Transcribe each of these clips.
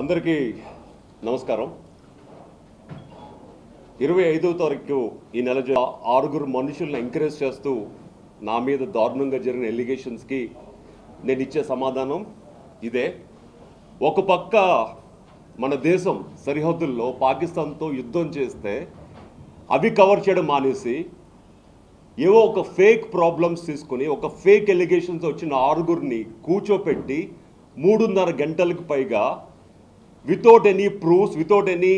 అందరికీ నమస్కారం. 25వ తారీఖు ఈ నెల 6 మనుషులను ఎంకరేజ్ చేస్తూ నా మీద దారుణంగా జరిగిన ఎలిగేషన్స్కి నేను ఇచ్చే సమాధానం ఇదే. ఒక పక్క మన దేశం సరిహద్దుల్లో పాకిస్తాన్తో యుద్ధం చేస్తే అవి కవర్ చేయడం మానేసి ఏవో ఒక ఫేక్ ప్రాబ్లమ్స్ తీసుకుని ఒక ఫేక్ ఎలిగేషన్స్ వచ్చిన 6 కూర్చోపెట్టి 3.5 గంటలకు పైగా without any proofs, without any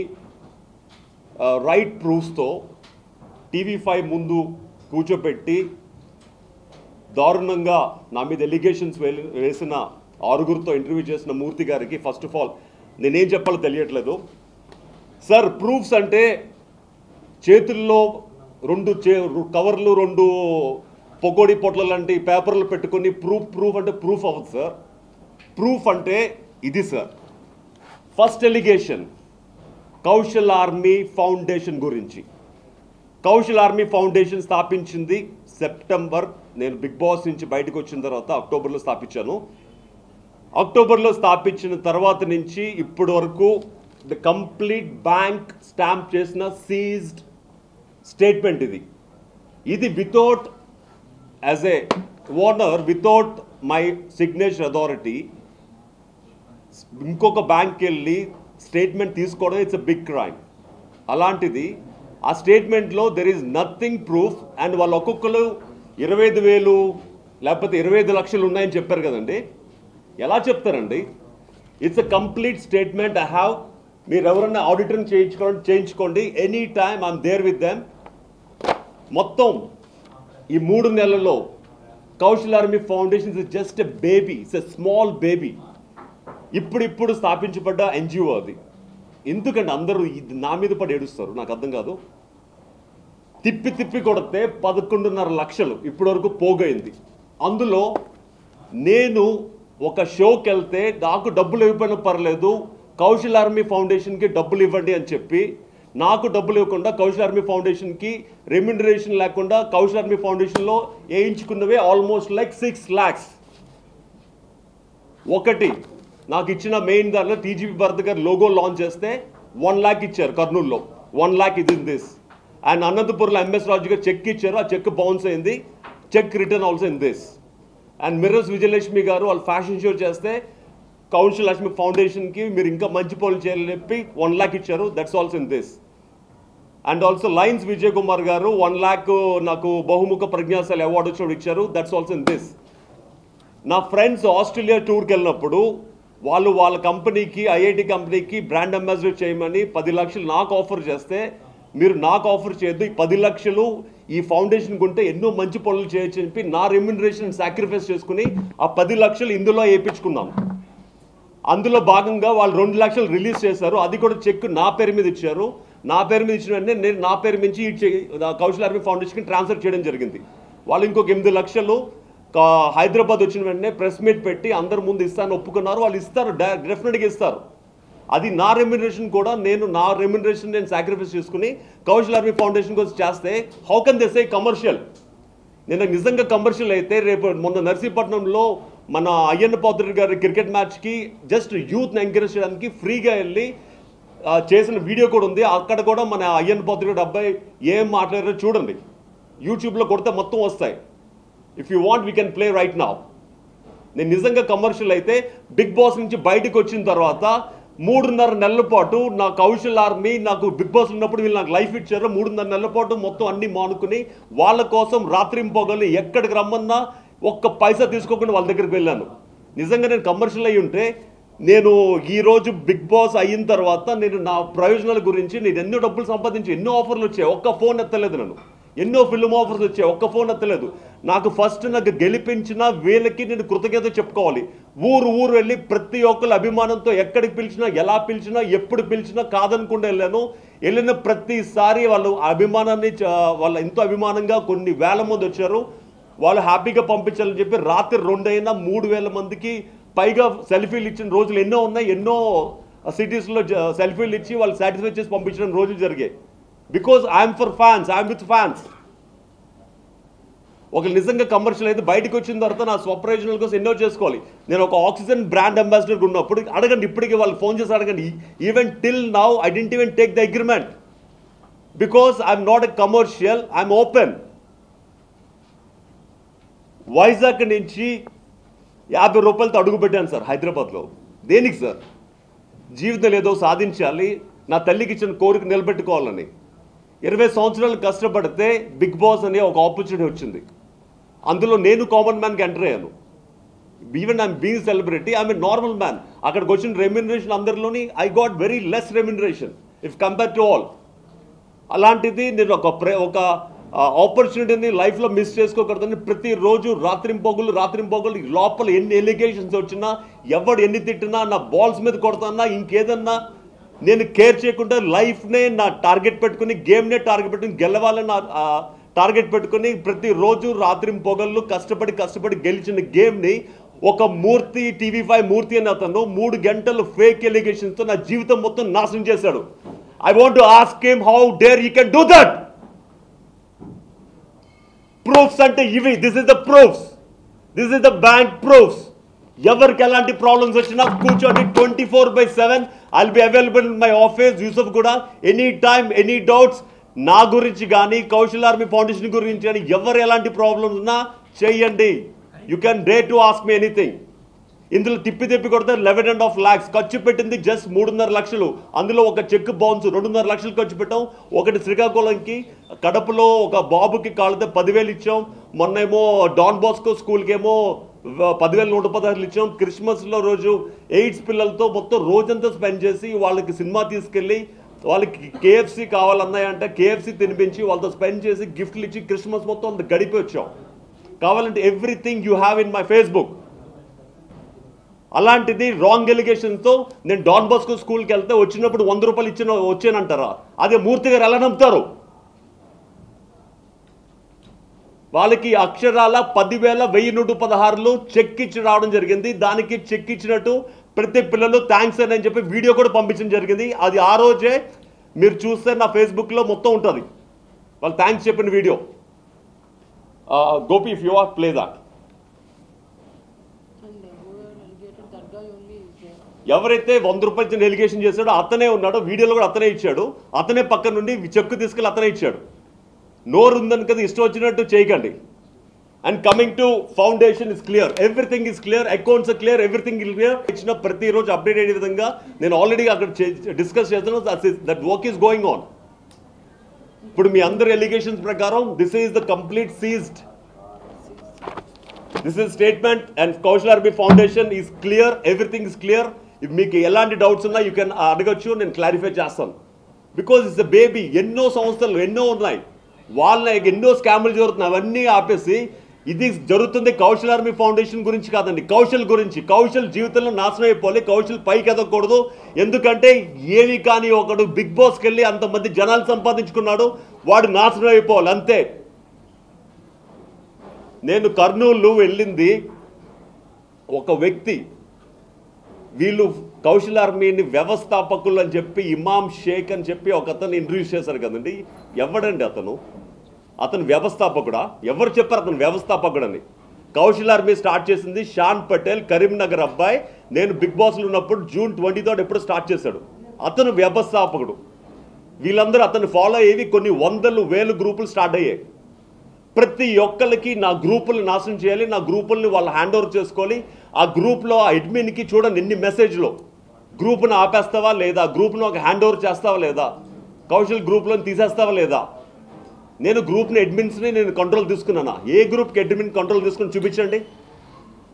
right ప్రూఫ్స్తో TV5 ముందు కూర్చోపెట్టి దారుణంగా నా మీద ఎలిగేషన్స్ వేసిన 6 ఇంటర్వ్యూ చేసిన మూర్తి గారికి ఫస్ట్ ఆఫ్ ఆల్ నేనేం చెప్పాలో తెలియట్లేదు. సార్, ప్రూఫ్స్ అంటే చేతుల్లో 2 కవర్లు 2 పొగోడి పొట్ల లాంటి పేపర్లు పెట్టుకుని ప్రూఫ్ అంటే ప్రూఫ్ అవ్వదు సార్. ప్రూఫ్ అంటే ఇది sir. First allegation Kaushal army foundation గురించి. కౌశల్ ఆర్మీ ఫౌండేషన్ స్థాపించింది సెప్టెంబర్, నేను బిగ్ బాస్ నుంచి బయటకు వచ్చిన తర్వాత అక్టోబర్లో స్థాపించాను. అక్టోబర్లో స్థాపించిన తర్వాత నుంచి ఇప్పటి వరకు ద కంప్లీట్ బ్యాంక్ స్టాంప్ చేసిన సీజ్డ్ స్టేట్మెంట్ ఇది without as a owner, without my signature authority ఇంకొక బ్యాంక్కి వెళ్ళి స్టేట్మెంట్ తీసుకోవడం ఇట్స్ ఎ బిగ్ క్రైమ్. అలాంటిది ఆ స్టేట్మెంట్లో there is nothing proof. And వాళ్ళు ఒక్కొక్కరు 25,000 లేకపోతే 25 లక్షలు ఉన్నాయని చెప్పారు కదండి. ఎలా చెప్తారండి? It's a complete statement. I have, మీరు ఎవరన్నా ఆడిటింగ్ చేయించుకోండి any time, I'm there with them. మొత్తం ఈ 3 నెలల్లో Kaushal army foundation is just a baby, it's a small baby. ఇప్పుడు స్థాపించబడ్డ NGO అది. ఎందుకంటే అందరూ ఇది నా మీద పడి ఏడుస్తారు, నాకు అర్థం కాదు. తిప్పి కొడితే 11.5 లక్షలు ఇప్పటి వరకు పోగైంది. అందులో నేను ఒక షోకి వెళ్తే నాకు డబ్బులు ఇవ్వకపోయినా పర్లేదు, కౌశల్ ఆర్మీ ఫౌండేషన్కి డబ్బులు ఇవ్వండి అని చెప్పి నాకు డబ్బులు ఇవ్వకుండా కౌశల్ ఆర్మీ ఫౌండేషన్కి రెమ్యునరేషన్ లేకుండా కౌశల్ ఆర్మీ ఫౌండేషన్లో వేయించుకున్నవే ఆల్మోస్ట్ లైక్ 6 lakhs. ఒకటి నాకు ఇచ్చిన మెయిన్ దానిలో TGP భరత్ గారు లోగో లాంచ్ చేస్తే 1 lakh ఇచ్చారు కర్నూలులో. 1 lakh ఇది ఇన్ దిస్. అండ్ అనంతపురంలో MS రాజు గారు చెక్ ఇచ్చారు, ఆ చెక్ బౌన్స్ అయింది. Check return also in this. And mirrors Vijayalakshmi గారు వాళ్ళు ఫ్యాషన్ షో చేస్తే కౌశల్ ఆర్మీ ఫౌండేషన్కి మీరు ఇంకా మంచి పనులు చేయాలని చెప్పి 1 lakh ఇచ్చారు, that's also in this. And also lines Vijay Kumar గారు 1 lakh నాకు బహుముఖ ప్రజ్ఞాశాలి అవార్డు వచ్చినప్పుడు ఇచ్చారు, దట్స్ ఆల్సో ఇన్ దిస్. నా ఫ్రెండ్స్ ఆస్ట్రేలియా టూర్కి వెళ్ళినప్పుడు వాళ్ళ కంపెనీకి, IIT కంపెనీకి బ్రాండ్ అంబాసిడర్ చేయమని 10 లక్షలు నాకు ఆఫర్ చేస్తే, మీరు నాకు ఆఫర్ చేయొద్దు, ఈ 10 లక్షలు ఈ ఫౌండేషన్కి ఉంటే ఎన్నో మంచి పనులు చేయొచ్చు అని చెప్పి నా రెమ్యునరేషన్ సాక్రిఫైస్ చేసుకుని ఆ 10 లక్షలు ఇందులో వేయించుకున్నాను. అందులో భాగంగా వాళ్ళు 2 లక్షలు రిలీజ్ చేశారు, అది కూడా చెక్ నా పేరు మీద ఇచ్చారు. నా పేరు మీద ఇచ్చిన వెంటనే నేను నా పేరు నుంచి కౌశల్ ఆర్మీ ఫౌండేషన్కి ట్రాన్స్ఫర్ చేయడం జరిగింది. వాళ్ళు ఇంకొక 8 లక్షలు హైదరాబాద్ వచ్చిన వెంటనే ప్రెస్ మీట్ పెట్టి అందరి ముందు ఇస్తాను ఒప్పుకున్నారు. వాళ్ళు ఇస్తారు, డెఫినెట్గా ఇస్తారు. అది నా రెమ్యునరేషన్ కూడా, నా రెమ్యునరేషన్ నేను సాక్రిఫైస్ చేసుకుని కౌశల్ ఆర్మీ ఫౌండేషన్ కోసం చేస్తే how can they say commercial? నేను నిజంగా కమర్షియల్ అయితే రేపు మొన్న నర్సీపట్నంలో మన అయ్యన్న పాత్రుడు గారి క్రికెట్ మ్యాచ్కి జస్ట్ యూత్ని ఎంకరేజ్ చేయడానికి ఫ్రీగా వెళ్ళి చేసిన వీడియో కూడా ఉంది. అక్కడ కూడా మన అయ్యన్న పాత్రుడు అబ్బాయి ఏం మాట్లాడారో చూడండి, యూట్యూబ్లో కొడితే మొత్తం వస్తాయి. If you want we can play right now. నేను నిజంగా కమర్షియల్ అయితే బిగ్ బాస్ నుంచి బయటకు వచ్చిన తర్వాత 3.5 నెలల పాటు నా కౌశల్ ఆర్మీ, నాకు బిగ్ బాస్ ఉన్నప్పుడు వీళ్ళు నాకు లైఫ్ ఇచ్చారు. 3.5 నెలల పాటు మొత్తం అన్ని మానుకుని వాళ్ళ కోసం రాత్రింపోగలు ఎక్కడికి రమ్మన్నా ఒక్క పైసా తీసుకోకుండా వాళ్ళ దగ్గరికి వెళ్ళాను. నిజంగా నేను కమర్షియల్ అయ్యి ఉంటే నేను ఈరోజు బిగ్ బాస్ అయిన తర్వాత నేను నా ప్రయోజనాల గురించి నేను ఎన్నో డబ్బులు సంపాదించి ఎన్నో ఆఫర్లు వచ్చాయి, ఒక్క ఫోన్ ఎత్తలేదు. నన్ను ఎన్నో ఫిల్మ్ ఆఫర్స్ వచ్చాయి, ఒక్క ఫోన్ ఎత్తలేదు. నాకు ఫస్ట్ నాకు గెలిపించిన వీళ్ళకి నేను కృతజ్ఞత చెప్పుకోవాలి. ఊరు వెళ్ళి ప్రతి ఒక్కరు అభిమానంతో ఎక్కడికి పిలిచినా, ఎలా పిలిచినా, ఎప్పుడు పిలిచినా కాదనుకుండా వెళ్ళిన ప్రతిసారి వాళ్ళు అభిమానాన్ని, వాళ్ళ ఎంతో అభిమానంగా కొన్ని వేల మంది వచ్చారు. వాళ్ళు హ్యాపీగా పంపించాలని చెప్పి రాత్రి 2 అయినా 3,000 మందికి పైగా సెల్ఫీలు ఇచ్చిన రోజులు ఎన్నో ఉన్నాయి. ఎన్నో సిటీస్లో సెల్ఫీలు ఇచ్చి వాళ్ళు సాటిస్ఫై చేసి పంపించిన రోజులు జరిగాయి. Because I'm for fans, I'm with fans. ఒక నిజంగా కమర్షియల్ అయితే బయటకు వచ్చిన తర్వాత నా స్వప్రయోజనాల కోసం ఎన్నో చేసుకోవాలి. నేను ఒక ఆక్సిజన్ బ్రాండ్ అంబాసిడర్ ఉన్నప్పుడు అడగండి, ఇప్పటికీ వాళ్ళు ఫోన్ చేసి అడగండి. Even till now I didn't even take the agreement because I'm not a commercial, I'm open. Vizag నుంచి 50 రూపాయలతో అడుగు పెట్టాను సార్ హైదరాబాద్లో. దేనికి సార్? జీవితం ఏదో సాధించాలి, నా తల్లికి ఇచ్చిన కోరిక నిలబెట్టుకోవాలని 20 సంవత్సరాలు కష్టపడితే బిగ్ బాస్ అనే ఒక ఆపర్చునిటీ వచ్చింది. అందులో నేను కామన్ మ్యాన్కి ఎంటర్ అయ్యాను. Even I'm being celebrity, I'm a normal man. అక్కడికి వచ్చిన రెమ్యునరేషన్ అందరిలోని I got very less remuneration if compare to all. అలాంటిది నేను ఒక ఆపర్చునిటీని లైఫ్లో మిస్ చేసుకోకూడదని ప్రతిరోజు రాత్రింపొగులు లోపల ఎన్ని ఎలిగేషన్స్ వచ్చినా, ఎవడు ఎన్ని తిట్టినా, నా బాల్స్ మీద కొడతానా, ఇంకేదన్నా నేను కేర్ చేయకుండా లైఫ్నే నా టార్గెట్ పెట్టుకుని, గేమ్నే టార్గెట్ పెట్టుకుని, గెలవాలని నా టార్గెట్ పెట్టుకుని ప్రతిరోజు రాత్రింపొగళ్ళు కష్టపడి గెలిచిన గేమ్ని ఒక మూర్తి, TV5 మూర్తి అని అతను 3 గంటలు ఫేక్ ఎలిగేషన్స్తో నా జీవితం మొత్తం నాశనం చేశాడు. I want to ask him how dare he can do that. Proofs అంటే ఇవి. This is the proofs, this is the bank proofs. ఎవరికి ఎలాంటి ప్రాబ్లమ్స్ వచ్చినా కూర్చోండి, 24/7 I will be available in my office Yusuf కూడా. ఎనీ టైమ్, ఎనీ డౌట్స్ నా గురించి కానీ, కౌశల్ ఆర్మీ ఫౌండేషన్ గురించి కానీ, ఎవరు ఎలాంటి ప్రాబ్లమ్స్ ఉన్నా చేయండి. You can dare to ask me anything. ఇందులో తిప్పి కొడితే 11.5 lakhs ఖర్చు పెట్టింది జస్ట్ 3.5 లక్షలు. అందులో ఒక చెక్ బౌన్స్ 2.5 లక్షలు ఖర్చు పెట్టాం. ఒకటి శ్రీకాకుళంకి, కడపలో ఒక బాబుకి కాలితే 10,000 ఇచ్చాం. మొన్నేమో డాన్ బాస్కో స్కూల్కి ఏమో 10,116 ఇచ్చాం. క్రిస్మస్లో రోజు ఎయిడ్స్ పిల్లలతో మొత్తం రోజంతా స్పెండ్ చేసి వాళ్ళకి సినిమా తీసుకెళ్ళి, వాళ్ళకి KFC కావాలన్నాయంటే KFC తినిపించి వాళ్ళతో స్పెండ్ చేసి గిఫ్ట్లు ఇచ్చి క్రిస్మస్ మొత్తం అంత గడిపి వచ్చాం. కావాలంటే everything you have in my Facebook. అలాంటిది రాంగ్ ఎలిగేషన్తో నేను డాన్ బాస్కో స్కూల్కి వెళ్తే వచ్చినప్పుడు 100 రూపాయలు వచ్చానంటారా? అదే మూర్తి గారు ఎలా నమ్ముతారు? వాళ్ళకి అక్షరాల 10,116 చెక్ ఇచ్చి రావడం జరిగింది. దానికి చెక్ ఇచ్చినట్టు ప్రతి పిల్లలు థ్యాంక్స్ అని చెప్పి వీడియో కూడా పంపించడం జరిగింది. అది ఆ రోజే మీరు చూస్తే నా ఫేస్బుక్లో మొత్తం ఉంటుంది వాళ్ళు థ్యాంక్స్ చెప్పిన video. Gopi if you are play that. ఎవరైతే 100 రూపాయలు ఎలిగేషన్ చేశాడో అతనే ఉన్నాడో, వీడియోలో కూడా అతనే ఇచ్చాడు. అతనే పక్క నుండి చెక్కు తీసుకెళ్ళి అతనే ఇచ్చాడు. నోరు ఉందని కదా ఇష్టం వచ్చినట్టు చేయకండి. And coming to foundation is clear, everything is clear, accounts clear, everything is clear. ఇచ్చిన ప్రతిరోజు అప్డేట్ అయ్యే విధంగా నేను ఆల్రెడీ అక్కడ డిస్కస్ చేస్తున్నాను. That work is going on. ఇప్పుడు మీ అందరి ఎలిగేషన్స్ ప్రకారం this is the complete seized. This is statement and Kaushal army foundation is clear, everything is clear. మీకు ఎలాంటి డౌట్స్ ఉన్నా యూ కెన్ అడగచ్చు, నేను క్లారిఫై చేస్తాను. Because it's a baby. ఎన్నో సంస్థలు ఎన్నో ఉన్నాయి, వాళ్ళ ఎన్నో స్కాములు జరుగుతున్నాయి. అవన్నీ ఆపేసి ఇది జరుగుతుంది కౌశల్ ఆర్మీ ఫౌండేషన్ గురించి కాదండి, కౌశల్ గురించి. కౌశల్ జీవితంలో నాశనం అయిపోవాలి, కౌశల్ పైకి ఎదగకూడదు. ఎందుకంటే ఏవి కానీ ఒకడు బిగ్ బాస్కి వెళ్ళి అంతమంది జనాలు సంపాదించుకున్నాడు, వాడు నాశనం అయిపోవాలి అంతే. నేను కర్నూలు వెళ్ళింది ఒక వ్యక్తి, వీళ్ళు కౌశల్ ఆర్మీని వ్యవస్థాపకులు అని చెప్పి ఇమామ్ షేక్ అని చెప్పి ఒక అతను ఇంట్రడ్యూస్ చేశారు కదండి. ఎవడండి అతను? అతను వ్యవస్థాపకుడా? ఎవరు చెప్పారు అతను వ్యవస్థాపకుడని? కౌశల్ ఆర్మీ స్టార్ట్ చేసింది షాన్ పటేల్, కరీంనగర్ అబ్బాయి. నేను బిగ్ బాస్లో ఉన్నప్పుడు June 23 ఎప్పుడు స్టార్ట్ చేశాడు. అతను వ్యవస్థాపకుడు. వీళ్ళందరూ అతను ఫాలో అయ్యేవి కొన్ని 100,000 గ్రూపులు స్టార్ట్ అయ్యాయి. ప్రతి ఒక్కరికి నా గ్రూపులు నాశనం చేయాలి, నా గ్రూపుల్ని వాళ్ళు హ్యాండ్ ఓవర్ చేసుకోవాలి. ఆ గ్రూప్లో ఆ అడ్మిన్కి చూడండి ఎన్ని మెసేజ్లు. గ్రూప్ను ఆపేస్తావా లేదా? గ్రూప్ను ఒక హ్యాండ్ ఓవర్ చేస్తావా లేదా? కౌశల్ గ్రూప్లో తీసేస్తావా లేదా? నేను గ్రూప్ని అడ్మిన్స్ని నేను కంట్రోల్ తీసుకున్నానా? ఏ గ్రూప్కి అడ్మిన్ కంట్రోల్ తీసుకుని చూపించండి.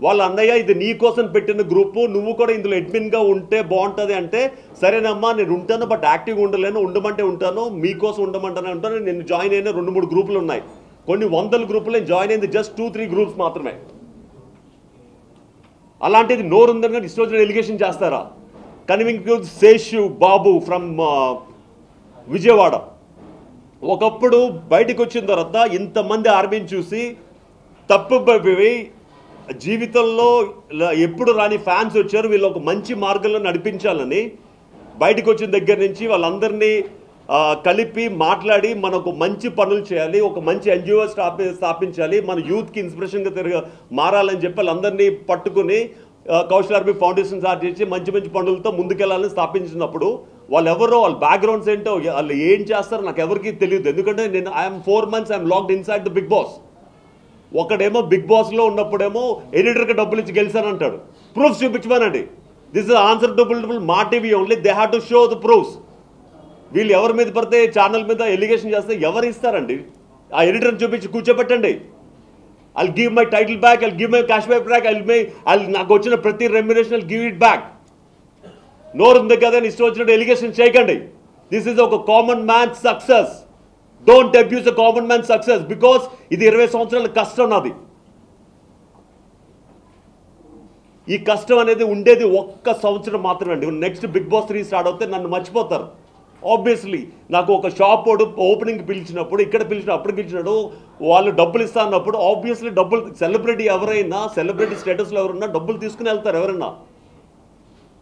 వాళ్ళ అన్నయ్య ఇది నీ కోసం పెట్టిన గ్రూపు, నువ్వు కూడా ఇందులో అడ్మిన్గా ఉంటే బాగుంటుంది అంటే, సరేనమ్మా నేను ఉంటాను బట్ యాక్టివ్గా ఉండలేను, ఉండమంటే ఉంటాను, మీకోసం ఉండమంటానే ఉంటాను. నేను జాయిన్ అయిన 2-3 గ్రూపులు ఉన్నాయి. కొన్ని 100 గ్రూపులు నేను జాయిన్ అయింది జస్ట్ 2-3 గ్రూప్స్ మాత్రమే. అలాంటిది నోరు ఉందని కానీ ఇష్టం వచ్చిన ఎలిగేషన్ చేస్తారా? Coming to Seshu Babu from Vijayawada. ఒకప్పుడు బయటకు వచ్చిన తర్వాత ఇంతమంది ఆర్మీని చూసి తప్పుపోయి జీవితంలో ఎప్పుడు రాని ఫ్యాన్స్ వచ్చారు, వీళ్ళు ఒక మంచి మార్గంలో నడిపించాలని బయటకు వచ్చిన దగ్గర నుంచి వాళ్ళందరినీ కలిపి మాట్లాడి మనకు మంచి పనులు చేయాలి, ఒక మంచి ఎన్జిఓ స్థాపించాలి, మన యూత్కి ఇన్స్పిరేషన్గా మారాలని చెప్పి వాళ్ళందరినీ పట్టుకుని కౌశల్ ఆర్మీ ఫౌండేషన్ స్టార్ట్ చేసి మంచి మంచి పనులతో ముందుకెళ్ళాలని స్థాపించినప్పుడు వాళ్ళు ఎవరో వాళ్ళ బ్యాక్గ్రౌండ్స్ ఏంటో వాళ్ళు ఏం చేస్తారో నాకు ఎవరికి తెలియదు. ఎందుకంటే నేను I'm 4 months I'm locked inside the Bigg Boss. ఒకడేమో బిగ్ బాస్లో ఉన్నప్పుడేమో ఎడిటర్కి డబ్బులు ఇచ్చి గెలిచానంటాడు. ప్రూఫ్స్ చూపించమనండి. This is answer double Maa TV only, they have to show the proofs. వీళ్ళు ఎవరి మీద పడితే ఛానల్ మీద ఎలిగేషన్ చేస్తే ఎవరు ఇస్తారండి? ఆ ఎడిటర్ని చూపించి కూర్చోబెట్టండి. I'll give my title back, I'll give my cash back, నాకు వచ్చిన ప్రతి remuneration I'll give it back. నోరుంది కదా ఇష్టం వచ్చినట్టు ఎలిగేషన్ చేయకండి. దిస్ ఈజ్ ఒక common man success. Don't abuse a common man success because ఇది 20 సంవత్సరాల కష్టం నాది. ఈ కష్టం అనేది ఉండేది 1 సంవత్సరం మాత్రమే అండి. నెక్స్ట్ బిగ్ బాస్ 3 స్టార్ట్ అవుతే నన్ను మర్చిపోతారు. ఆబ్వియస్లీ నాకు ఒక షాప్ ఓపెనింగ్ పిలిచినప్పుడు, ఇక్కడ అప్పుడు పిలిచినాడు, వాళ్ళు డబ్బులు ఇస్తా అన్నప్పుడు ఆబ్వియస్లీ డబ్బులు, సెలబ్రిటీ ఎవరైనా, సెలబ్రిటీ స్టేటస్లో ఎవరున్నా డబ్బులు తీసుకుని వెళ్తారు ఎవరన్నా.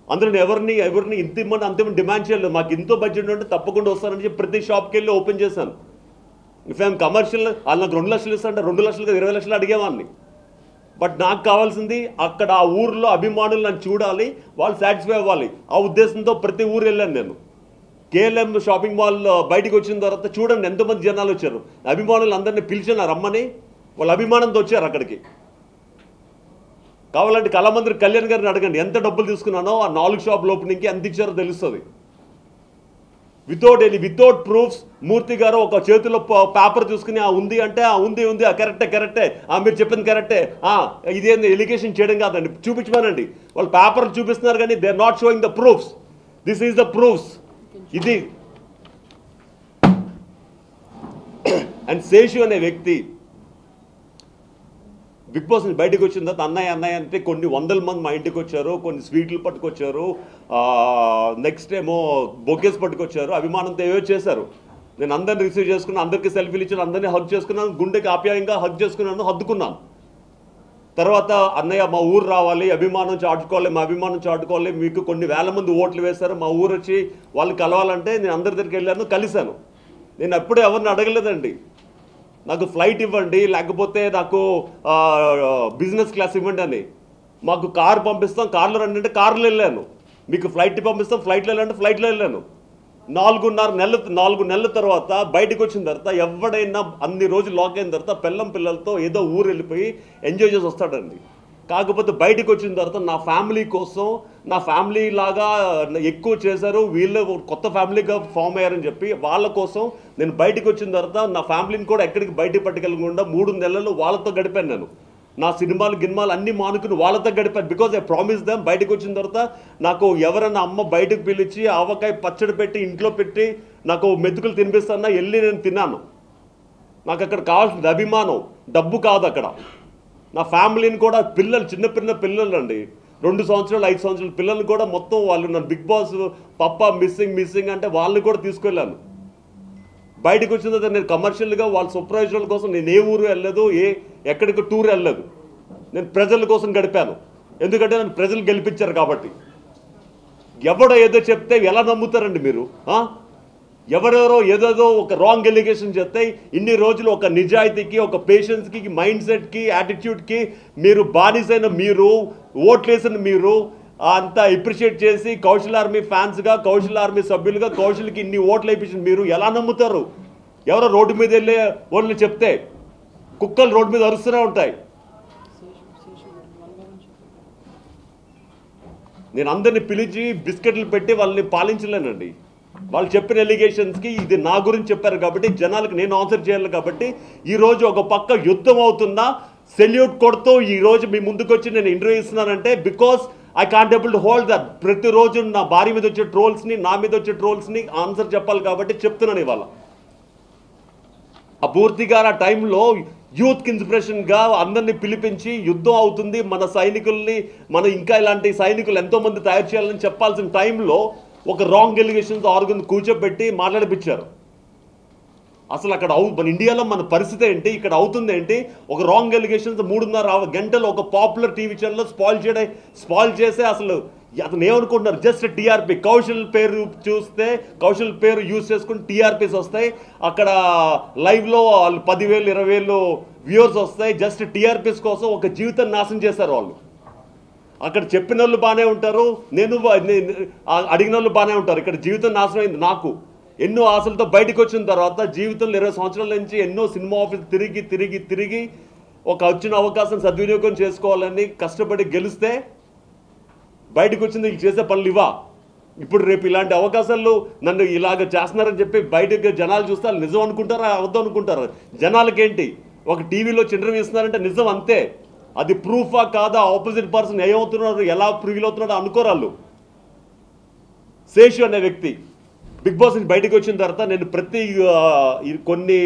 అందులో ఎవరిని ఇంతమంది అంతమంది డిమాండ్ చేయలేదు. మాకు ఇంతో బడ్జెట్ ఉంటే తప్పకుండా వస్తారని చెప్పి ప్రతి షాప్కి వెళ్ళి ఓపెన్ చేశాను. ఇఫ్ ఐఎమ్ కమర్షియల్ వాళ్ళు నాకు 2 లక్షలు ఇస్తారంటే 2 లక్షలు 20 లక్షలు అడిగేవాడిని. బట్ నాకు కావాల్సింది అక్కడ ఆ ఊర్లో అభిమానులు నన్ను చూడాలి, వాళ్ళు సాటిస్ఫై అవ్వాలి. ఆ ఉద్దేశంతో ప్రతి ఊరు వెళ్ళాను నేను. కేఎల్ఎం షాపింగ్ మాల్ బయటికి వచ్చిన తర్వాత చూడండి ఎంతమంది జనాలు వచ్చారు. అభిమానులు అందరినీ పిలిచిన రమ్మని వాళ్ళ అభిమానంతో వచ్చారు అక్కడికి. కావాలంటే కళామందిరి కళ్యాణ్ గారిని అడగండి ఎంత డబ్బులు తీసుకున్నానో ఆ 4 షాపుల ఓపెనింగ్కి ఎంత ఇచ్చారో తెలుస్తుంది. వితౌట్ ప్రూఫ్స్ మూర్తి గారు ఒక చేతిలో పేపర్ తీసుకుని ఉంది అంటే ఉంది కరెక్టే మీరు చెప్పింది కరెక్టే, ఇదేంది ఎలిగేషన్ చేయడం కాదండి, చూపించమనండి. వాళ్ళు పేపర్ చూపిస్తున్నారు కానీ they are not showing the proofs. This is the proofs. ఇది అండ్ శేషు అనే వ్యక్తి బిగ్ బాస్ నుంచి బయటకు వచ్చిన తర్వాత అన్నయ్య అంటే కొన్ని 100 మంది మా ఇంటికి వచ్చారు, కొన్ని స్వీట్లు పట్టుకొచ్చారు, నెక్స్ట్ ఏమో బొకేస్ పట్టుకొచ్చారు, అభిమానంతో ఏవో చేశారు. నేను అందరిని రిసీవ్ చేసుకున్నాను, అందరికీ సెల్ఫీలు ఇచ్చాను, అందరినీ హగ్ చేసుకున్నాను, గుండెకి ఆప్యాయంగా హగ్ చేసుకున్నాను, హద్దుకున్నాను. తర్వాత అన్నయ్య మా ఊరు రావాలి, అభిమానం చాటుకోవాలి, మీకు కొన్ని వేల మంది ఓట్లు వేశారు, మా ఊరు వచ్చి వాళ్ళు కలవాలంటే నేను అందరి దగ్గరికి వెళ్ళాను, కలిశాను. నేను ఎప్పుడూ ఎవరిని అడగలేదండి. నాకు ఫ్లైట్ ఇవ్వండి, లేకపోతే నాకు బిజినెస్ క్లాస్ ఇవ్వండి అని. మాకు కారు పంపిస్తాం, కార్లో రండి అంటే కార్లో వెళ్ళాను. మీకు ఫ్లైట్ పంపిస్తాం, ఫ్లైట్లో వెళ్ళంటే ఫ్లైట్లో వెళ్ళాను. 4 నెలల తర్వాత బయటకు వచ్చిన తర్వాత ఎవడైనా అన్ని రోజులు లాక్ అయిన తర్వాత పిల్లలతో ఏదో ఊరు వెళ్ళిపోయి ఎంజాయ్ చేసి వస్తాడండి. కాకపోతే బయటకు వచ్చిన తర్వాత నా ఫ్యామిలీ కోసం, నా ఫ్యామిలీ లాగా ఎక్కువ చేశారు, వీళ్ళు కొత్త ఫ్యామిలీగా ఫామ్ అయ్యారని చెప్పి వాళ్ళ కోసం నేను బయటకు వచ్చిన తర్వాత నా ఫ్యామిలీని కూడా ఎక్కడికి బయటకు పట్టుకెళ్ళకుండా 3 నెలలు వాళ్ళతో గడిపాను. నేను నా సినిమాలు అన్నీ మానుకుని వాళ్ళతో గడిపాను. Because I promise them. బయటకు వచ్చిన తర్వాత నాకు ఎవరైనా అమ్మ బయటకు పిలిచి ఆవకాయ పచ్చడి పెట్టి ఇంట్లో పెట్టి నాకు మెతుకులు తినిపిస్తానా వెళ్ళి నేను తిన్నాను. నాకు అక్కడ కావాల్సింది అభిమానం, డబ్బు కాదు. అక్కడ నా ఫ్యామిలీని కూడా చిన్న పిల్లలు అండి, 2 సంవత్సరాలు 5 సంవత్సరాల పిల్లలు కూడా మొత్తం వాళ్ళు నన్ను బిగ్ బాస్ పప్పా మిస్సింగ్ అంటే వాళ్ళని కూడా తీసుకెళ్ళాను. బయటకు వచ్చిన తర్వాత నేను కమర్షియల్గా వాళ్ళ సూపర్వైజర్ల కోసం నేను ఏ ఊరు వెళ్ళలేదు, ఎక్కడికి టూర్ వెళ్ళలేదు. నేను ప్రజల కోసం గడిపాను. ఎందుకంటే నన్ను ప్రజలు గెలిపించారు కాబట్టి. ఎవడో ఏదో చెప్తే ఎలా నమ్ముతారండి మీరు? ఎవరెవరో ఏదేదో ఒక రాంగ్ ఎలిగేషన్ చేస్తే ఇన్ని రోజులు ఒక నిజాయితీకి, ఒక పేషెన్స్కి, మైండ్ సెట్కి, యాటిట్యూడ్కి మీరు బానిసైన మీరు, ఓట్లేసిన మీరు అంతా అప్రిషియేట్ చేసి కౌశల్ ఆర్మీ ఫ్యాన్స్గా, కౌశల్ ఆర్మీ సభ్యులుగా కౌశల్కి ఇన్ని ఓట్లు వేయించిన మీరు ఎలా నమ్ముతారు? ఎవరో రోడ్డు మీద వెళ్ళే ఓట్లు చెప్తే కుక్కలు రోడ్డు మీద అరుస్తూనే ఉంటాయి. నేను అందరిని పిలిచి బిస్కెట్లు పెట్టి వాళ్ళని పాలించలేనండి. వాళ్ళు చెప్పిన ఎలిగేషన్స్కి ఇది నా గురించి చెప్పారు కాబట్టి జనాలకు నేను ఆన్సర్ చేయాలి కాబట్టి ఈరోజు ఒక పక్క యుద్ధం అవుతున్నా సెల్యూట్ కొడుతూ ఈరోజు మీ ముందుకు వచ్చి నేను ఇంటర్వ్యూ ఇస్తున్నానంటే because I can't able to hold that. ప్రతిరోజు నా భార్య మీద వచ్చే ట్రోల్స్ని, నా మీద వచ్చే ట్రోల్స్ని ఆన్సర్ చెప్పాలి కాబట్టి చెప్తున్నాను ఇవాళ. ఆ పూర్తి గారు ఆ టైంలో యూత్కి ఇన్స్పిరేషన్గా అందరినీ పిలిపించి యుద్ధం అవుతుంది, మన సైనికుల్ని, ఇంకా ఇలాంటి సైనికులు ఎంతోమంది తయారు చేయాలని చెప్పాల్సిన టైంలో ఒక రాంగ్ ఎలిగేషన్స్ ఆర్గన్ కూర్చోబెట్టి మాట్లాడిపించారు. అసలు అక్కడ మన ఇండియాలో మన పరిస్థితి ఏంటి, ఇక్కడ అవుతుంది ఏంటి? ఒక రాంగ్ ఎలిగేషన్స్ 3.5 గంటలు ఒక పాపులర్ టీవీ ఛానల్లో స్పాయిల్ చేసే అసలు అతను ఏమనుకుంటున్నారు, జస్ట్ టీఆర్పీ. కౌశల్ పేరు చూస్తే కౌశల్ పేరు యూజ్ చేసుకుని టీఆర్పీస్ వస్తాయి, అక్కడ లైవ్లో 10,000 20,000 వ్యూవర్స్ వస్తాయి. జస్ట్ టీఆర్పీస్ కోసం ఒక జీవితం నాశనం చేశారు వాళ్ళు. అక్కడ చెప్పిన వాళ్ళు బాగానే ఉంటారు, నేను అడిగిన వాళ్ళు బాగానే ఉంటారు. ఇక్కడ జీవితం నాశనం అయింది. నాకు ఎన్నో ఆశలతో బయటకు వచ్చిన తర్వాత జీవితంలో 20 సంవత్సరాల నుంచి ఎన్నో సినిమా ఆఫీస్ తిరిగి తిరిగి తిరిగి ఒక వచ్చిన అవకాశం సద్వినియోగం చేసుకోవాలని కష్టపడి గెలిస్తే బయటకు వచ్చింది వీళ్ళు చేసే పనులు ఇవా. ఇప్పుడు రేపు ఇలాంటి అవకాశాలు నన్ను ఇలాగ చేస్తున్నారని చెప్పి బయటకు జనాలు చూస్తే వాళ్ళు నిజం అనుకుంటారా అవద్దు అనుకుంటారు. జనాలకేంటి, ఒక టీవీలో ఇంటర్వ్యూ ఇస్తున్నారంటే నిజం అంతే. అది ప్రూఫా కాదా, ఆపోజిట్ పర్సన్ ఏమవుతున్నారు, ఎలా ఫీల్ అవుతున్నాడో అనుకోరాళ్ళు. శేషు అనే వ్యక్తి బిగ్ బాస్ నుంచి బయటకు వచ్చిన తర్వాత నేను ప్రతి కొన్ని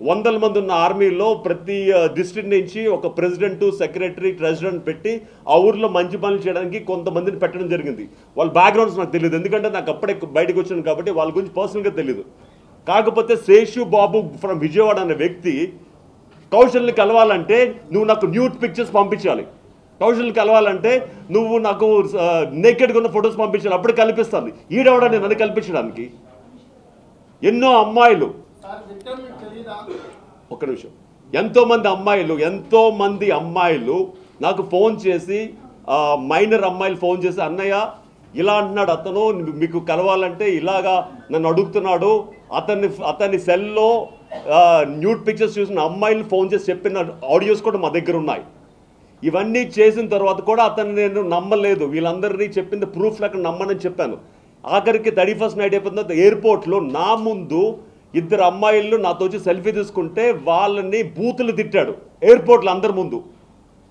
100 మంది ఉన్న ఆర్మీలో ప్రతి డిస్ట్రిక్ట్ నుంచి ఒక ప్రెసిడెంట్, సెక్రటరీ, ట్రెజరర్ పెట్టి ఆ ఊర్లో మంచి పనులు చేయడానికి కొంతమందిని పెట్టడం జరిగింది. వాళ్ళ బ్యాక్గ్రౌండ్స్ నాకు తెలియదు, ఎందుకంటే నాకు అప్పుడే బయటకు వచ్చాను కాబట్టి వాళ్ళ గురించి పర్సనల్గా తెలియదు. కాకపోతే శేషు బాబు ఫ్రమ్ విజయవాడ అనే వ్యక్తి కౌశల్ని కలవాలంటే నువ్వు నాకు న్యూడ్ పిక్చర్స్ పంపించాలి, కౌశల్ని కలవాలంటే నువ్వు నాకు నేకెడ్గా ఉన్న ఫొటోస్ పంపించాలి, అప్పుడు కల్పిస్తాను. ఈడవడాన్ని నన్ను కల్పించడానికి ఎన్నో అమ్మాయిలు, ఒక్క నిమిషం, ఎంతో మంది అమ్మాయిలు నాకు ఫోన్ చేసి, మైనర్ అమ్మాయిలు ఫోన్ చేసి, అన్నయ్య ఇలా అంటున్నాడు అతను, మీకు కలవాలంటే ఇలాగా నన్ను అడుగుతున్నాడు, అతని సెల్లో న్యూడ్ పిక్చర్స్ చూసిన అమ్మాయిలు ఫోన్ చేసి చెప్పిన ఆడియోస్ కూడా మా దగ్గర ఉన్నాయి. ఇవన్నీ చేసిన తర్వాత కూడా అతను నేను నమ్మలేదు, వీళ్ళందరినీ చెప్పింది ప్రూఫ్ లేక నమ్మనని చెప్పాను. ఆఖరికి 31st నైట్ అయిపోతుంది, ఎయిర్పోర్ట్లో నా ముందు 2 అమ్మాయిలు నాతో వచ్చి సెల్ఫీ తీసుకుంటే వాళ్ళని బూతులు తిట్టాడు ఎయిర్పోర్ట్లో అందరి ముందు.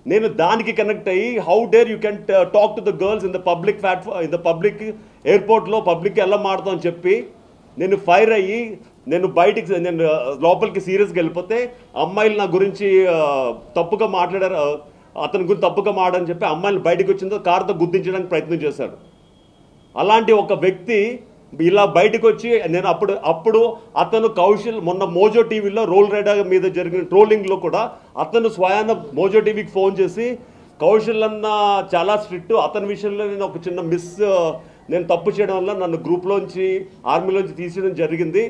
నేను దానికి కనెక్ట్ అయ్యి, how dare you can talk to the girls in the public ఎయిర్పోర్ట్లో పబ్లిక్కి ఎలా మాడతాం అని చెప్పి నేను ఫైర్ అయ్యి నేను లోపలికి సీరియస్గా వెళ్ళిపోతే అమ్మాయిలు నా గురించి తప్పుగా మాట్లాడారు, అతని గురించి తప్పుగా మాడని చెప్పి అమ్మాయిలు బయటకు వచ్చిన తర్వాత కారుతో గుర్తించడానికి ప్రయత్నం చేశాడు. అలాంటి ఒక వ్యక్తి ఇలా బయటకు వచ్చి నేను అప్పుడు అతను కౌశల్ మొన్న మోజో టీవీలో రోల్ రైడర్ మీద జరిగిన ట్రోలింగ్లో కూడా అతను స్వయాన మోజో టీవీకి ఫోన్ చేసి కౌశల్ అన్న చాలా స్ట్రిక్ట్, అతని విషయంలో నేను ఒక చిన్న నేను తప్పు చేయడం వల్ల నన్ను గ్రూప్లోంచి ఆర్మీలోంచి తీసేయడం జరిగింది,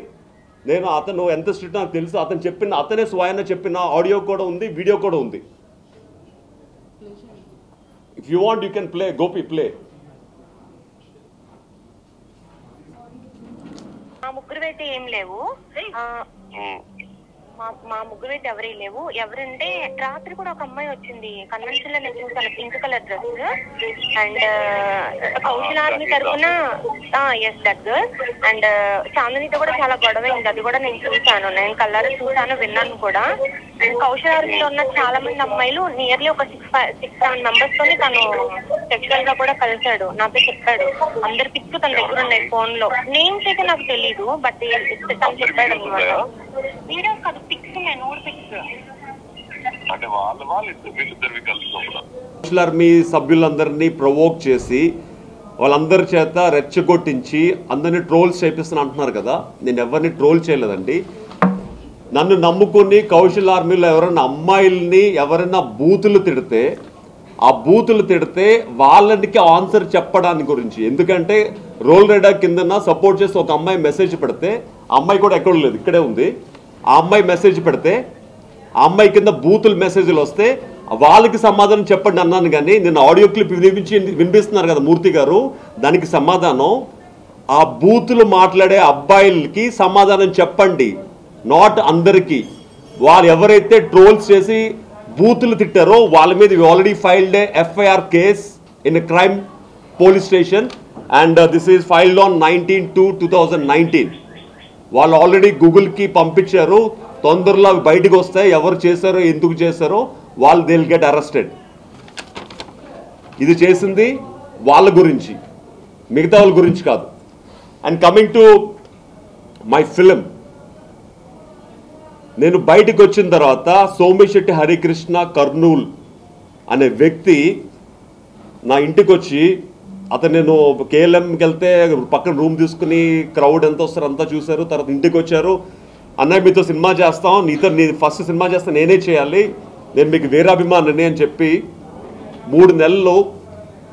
అతను ఎంత స్ట్రిక్ట్ నాకు తెలుసు, అతనే స్వయాన చెప్పిన ఆడియో కూడా ఉంది, వీడియో కూడా ఉంది. If you want you can play, Gopi play. మా ముగ్గురు అయితే ఏం లేవు, మా ముగ్గురు అయితే ఎవరీ లేవు. ఎవరంటే రాత్రి కూడా ఒక అమ్మాయి వచ్చింది కన్వెన్షన్ లో, నేను చూసాను, pink colour dress. And Kaushal army తరఫున ఎస్ దట్ గర్ల్. అండ్ చాందనితో కూడా చాలా గొడవ అయింది, అది కూడా నేను చూసాను, నేను కలర్ చూసాను, విన్నాను కూడా. అండ్ కౌశల్ ఆర్మీలో ఉన్న చాలా మంది అమ్మాయిలు, నియర్లీ ఒక 6-7 మెంబర్స్ తోని తను సెక్షువల్ గా కూడా కలిసాడు, నాతో చెప్పాడు. అందరి పిక్స్ తన దగ్గర ఉన్నాయి ఫోన్ లో, నేమ్స్ అయితే నాకు తెలీదు, బట్ తను చెప్పాడు అనమాట. వీడియోస్ కాదు, పిక్స్ ఉన్నాయి, 100 పిక్స్. కౌశల్ ఆర్మీ సభ్యులందరినీ ప్రొవోక్ చేసి వాళ్ళందరి చేత రెచ్చగొట్టించి అందరినీ ట్రోల్స్ చేపిస్తాను అంటున్నారు కదా. నేను ఎవరిని ట్రోల్ చేయలేదండి. నన్ను నమ్ముకుని కౌశల్ ఆర్మీలో ఎవరైనా అమ్మాయిల్ని ఎవరైనా బూతులు తిడితే, ఆ బూతులు తిడితే వాళ్ళకి ఆన్సర్ చెప్పడానికి గురించి, ఎందుకంటే రోల్ రైడర్ కింద సపోర్ట్ చేసి ఒక అమ్మాయి మెసేజ్ పెడితే, ఆ అమ్మాయి కూడా ఎక్కడ లేదు, ఇక్కడే ఉంది, ఆ అమ్మాయి మెసేజ్ పెడితే ఆ అమ్మాయి కింద బూతులు మెసేజ్లు వస్తే వాళ్ళకి సమాధానం చెప్పండి అన్నాను. కానీ నేను ఆడియో క్లిప్ వినిపిస్తున్నారు కదా మూర్తి గారు, దానికి సమాధానం ఆ బూతులు మాట్లాడే అబ్బాయిలకి సమాధానం చెప్పండి, నాట్ అందరికీ. వాళ్ళు ఎవరైతే ట్రోల్స్ చేసి బూతులు తిట్టారో వాళ్ళ మీద already filed FIR case in crime police station and this is filed on 19/2/2019. వాళ్ళు ఆల్రెడీ గూగుల్కి పంపించారు, తొందరలో అవి బయటకు వస్తాయి, ఎవరు చేశారో ఎందుకు చేశారో వాళ్ళు దే విల్ గెట్ అరెస్టెడ్. ఇది చేసింది వాళ్ళ గురించి, మిగతా వాళ్ళ గురించి కాదు. And coming to my film, నేను బయటకు వచ్చిన తర్వాత సోమిశెట్టి హరికృష్ణ కర్నూల్ అనే వ్యక్తి నా ఇంటికి వచ్చి, అతను నేను కేఎల్ఎంకి వెళ్తే పక్కన రూమ్ తీసుకుని క్రౌడ్ ఎంత వస్తారో అంతా చూశారు. తర్వాత ఇంటికి వచ్చారు, అన్నయ్య మీతో సినిమా చేస్తాం, నీ ఫస్ట్ సినిమా చేస్తా నేనే చేయాలి, నేను మీకు వీరాభిమానిని అని చెప్పి 3 నెలలు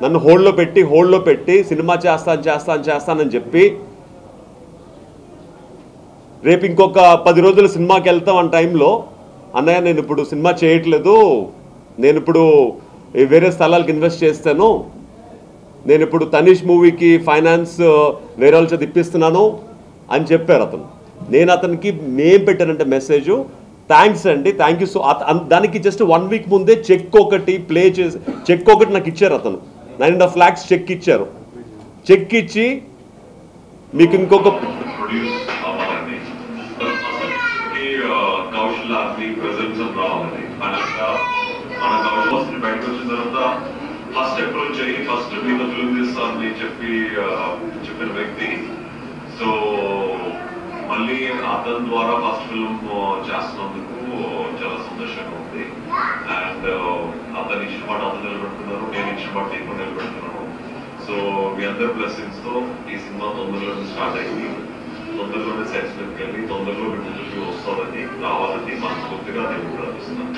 నన్ను హోల్డ్లో పెట్టి సినిమా చేస్తానని చెప్పి రేపు ఇంకొక 10 రోజులు సినిమాకి వెళ్తాం అన్న టైంలో అన్నయ్య నేను ఇప్పుడు సినిమా చేయట్లేదు, నేను ఇప్పుడు వేరే స్థలాలకు ఇన్వెస్ట్ చేస్తాను, నేను ఇప్పుడు తనీష్ మూవీకి ఫైనాన్స్ వేరే వాళ్ళ చేత ఇప్పిస్తున్నాను అని చెప్పారు అతను. నేను అతనికి ఏం పెట్టానంటే మెసేజ్, థ్యాంక్స్ అండి, థ్యాంక్ యూ సో. దానికి జస్ట్ 1 వీక్ ముందే చెక్ ఒకటి నాకు ఇచ్చారు అతను. 9.5 lakhs చెక్ ఇచ్చారు. చెక్ ఇచ్చి మీకు ఇంకొక ఫస్ట్ అప్రోచ్ అయ్యి ఫస్ట్ మీద ఫిల్మ్ తీస్తానని చెప్పిన వ్యక్తి. సో మళ్ళీ అతని ద్వారా ఫస్ట్ ఫిల్మ్ చేస్తున్నందుకు చాలా సంతోషంగా ఉంది. అండ్ అతను ఇచ్చిన మాట అతను నిలబెడుతున్నారు, నేను ఇచ్చిన మాట నేను నిలబెడుతున్నాను. సో మీ అందరి బ్లెస్సింగ్స్ తో ఈ సినిమా తొందరలోనే స్టార్ట్ అయ్యి తొందరలోనే సెట్స్ లోకి వెళ్ళి తొందరలో మీ ముందుకు వస్తుందని రావాలని మనస్ఫూర్తిగా నేను ప్రార్థిస్తున్నాను.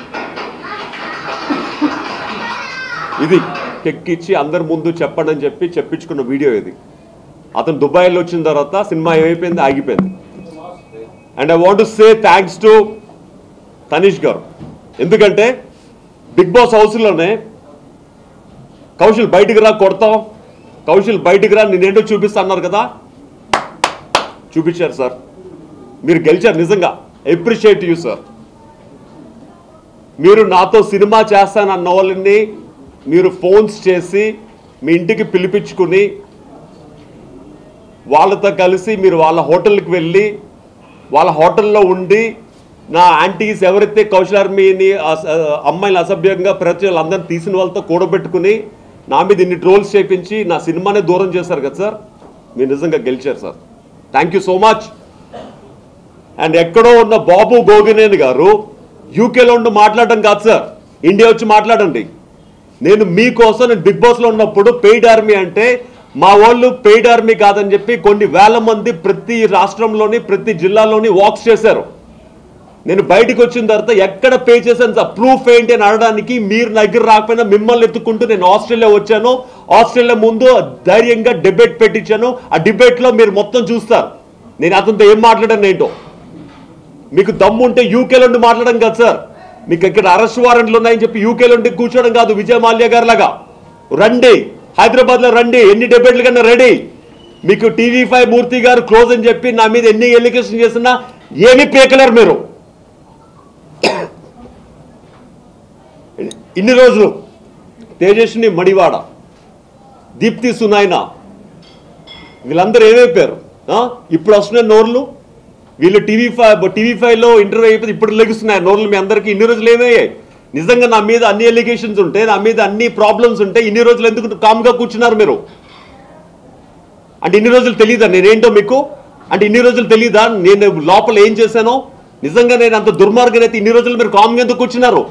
ఇది చెక్కిచ్చి అందరి ముందు చెప్పండి అని చెప్పి చెప్పించుకున్న వీడియో ఇది. అతను దుబాయ్లో వచ్చిన తర్వాత సినిమా ఏమైపోయింది, ఆగిపోయింది. And I want to say thanks to Tanish గారు. ఎందుకంటే బిగ్ బాస్ హౌస్లోనే కౌశల్ బయటికి రా కొడతాం, కౌశల్ బయటికి రా నేనేంటో చూపిస్తా అన్నారు కదా, చూపించారు సార్. మీరు గెలిచారు, నిజంగా అప్రిషియేట్ యూ సార్. మీరు నాతో సినిమా చేస్తానన్న వాళ్ళని మీరు ఫోన్స్ చేసి మీ ఇంటికి పిలిపించుకుని వాళ్ళతో కలిసి మీరు వాళ్ళ హోటల్కి వెళ్ళి వాళ్ళ హోటల్లో ఉండి నా యాంటీస్ ఎవరైతే కౌశల్ ఆర్మీని అమ్మాయిలు అసభ్యంగా ప్రజలు అందరిని తీసిన వాళ్ళతో కూడబెట్టుకుని నా మీద ఇన్ని ట్రోల్స్ చేయించి నా సినిమానే దూరం చేశారు కదా సార్. మీరు నిజంగా గెలిచారు sir, thank you so much. And ఎక్కడో ఉన్న బాబు గోగినేని గారు యూకేలో ఉండి మాట్లాడడం కాదు సార్, ఇండియా వచ్చి మాట్లాడండి. నేను మీకోసం నేను బిగ్ బాస్లో ఉన్నప్పుడు పెయిడ్ ఆర్మీ అంటే మా వాళ్ళు పెయిడ్ ఆర్మీ కాదని చెప్పి కొన్ని వేల మంది ప్రతి రాష్ట్రంలోని ప్రతి జిల్లాలోని వాక్స్ చేశారు. నేను బయటకు వచ్చిన తర్వాత ఎక్కడ పే చేశాను సార్, ప్రూఫ్ ఏంటి అని అడగడానికి మీరు నా దగ్గర రాకపోయినా మిమ్మల్ని ఎత్తుకుంటూ నేను ఆస్ట్రేలియా వచ్చాను. ఆస్ట్రేలియా ముందు ధైర్యంగా డిబేట్ పెట్టించాను. ఆ డిబేట్లో మీరు మొత్తం చూస్తారు నేను అతనితో ఏం మాట్లాడాను ఏంటో. మీకు దమ్ము ఉంటే యూకేలో ఉండి మాట్లాడడం కాదు సార్, మీకు ఇక్కడ అరెస్ట్ వారెంట్లు ఉన్నాయని చెప్పి యూకేలో ఉండి కూర్చోవడం కాదు. విజయ్ మాల్యా గారి లాగా రండి, హైదరాబాద్లో రండి, ఎన్ని డిబేట్లు కన్నా రెడీ. మీకు TV5 మూర్తి గారు క్లోజ్ అని చెప్పి నా మీద ఎన్ని ఎలిగేషన్ చేసినా ఏమీ పీకలేరు మీరు. ఇన్ని రోజులు తేజస్విని మడివాడ, దీప్తి సునాయన వీళ్ళందరూ ఏమైపోయారు? ఇప్పుడు వస్తున్న నోర్లు. వీళ్ళు TV5లో ఇంటర్వ్యూ అయిపోతే ఇప్పుడు లెగిస్తున్నాయి నోర్లు మీ అందరికీ. ఇన్ని రోజులు ఏమయ్యాయి? నిజంగా నా మీద అన్ని ఎలిగేషన్స్ ఉంటే, నా మీద అన్ని ప్రాబ్లమ్స్ ఉంటే ఇన్ని రోజులు ఎందుకు కామ్గా కూర్చున్నారు మీరు? అంటే ఇన్ని రోజులు తెలీదా నేనేంటో మీకు? అంటే ఇన్ని రోజులు తెలీదా నేను లోపల ఏం చేశానో? నిజంగా నేను అంత దుర్మార్గం అయితే ఇన్ని రోజులు మీరు కామ్గా ఎందుకు కూర్చున్నారు?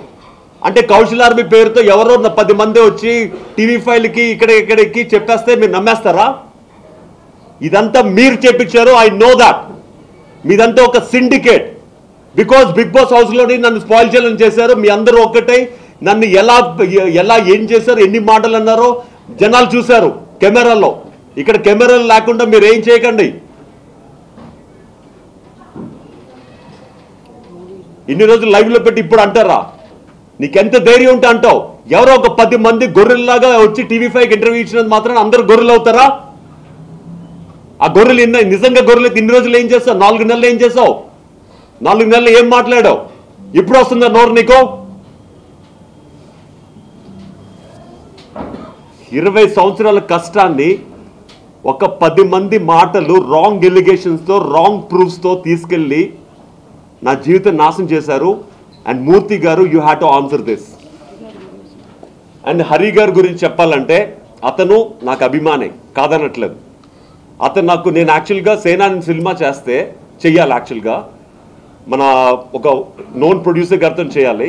అంటే కౌశల్ ఆర్మీ పేరుతో ఎవరో 10 మంది వచ్చి TV5కి ఇక్కడికి చెప్పేస్తే మీరు నమ్మేస్తారా? ఇదంతా మీరు చెప్పించారు, ఐ నో దాట్. మీదంతా ఒక సిండికేట్. బికాస్ బిగ్ బాస్ హౌస్లోని నన్ను స్పాయిల్ చేయాలని చేశారు. మీ అందరూ ఒక్కటై నన్ను ఎలా ఏం చేశారు, ఎన్ని మాటలు అన్నారో జనాలు చూశారు కెమెరాలో. ఇక్కడ కెమెరాలు లేకుండా మీరు ఏం చేయకండి. ఇన్ని రోజులు లైవ్లో పెట్టి ఇప్పుడు అంటారా? నీకెంత ధైర్యం ఉంటే అంటావు? ఎవరో ఒక 10 మంది గొర్రెల్లాగా వచ్చి TV5కి ఇంటర్వ్యూ ఇచ్చినందుకు మాత్రం అందరు గొర్రెలు అవుతారా? ఆ గొర్రెలు నిజంగా గొర్రెలు ఇన్ని రోజులు ఏం చేస్తావు? 4 నెలలు ఏం చేసావు? 4 నెలలు ఏం మాట్లాడావు? ఇప్పుడు వస్తుందా నోరు నీకు? 20 సంవత్సరాల కష్టాన్ని ఒక 10 మంది మాటలు రాంగ్ ఎలిగేషన్స్తో రాంగ్ ప్రూఫ్స్తో తీసుకెళ్ళి నా జీవితం నాశనం చేశారు. అండ్ మూర్తి గారు, you have to answer this. And Hari గారి గురించి చెప్పాలంటే అతను నాకు అభిమానే, కాదనట్లేదు. అతను నేను యాక్చువల్గా సేనాని సినిమా చెయ్యాలి. యాక్చువల్గా మన ఒక నోన్ ప్రొడ్యూసర్ గారితో చేయాలి.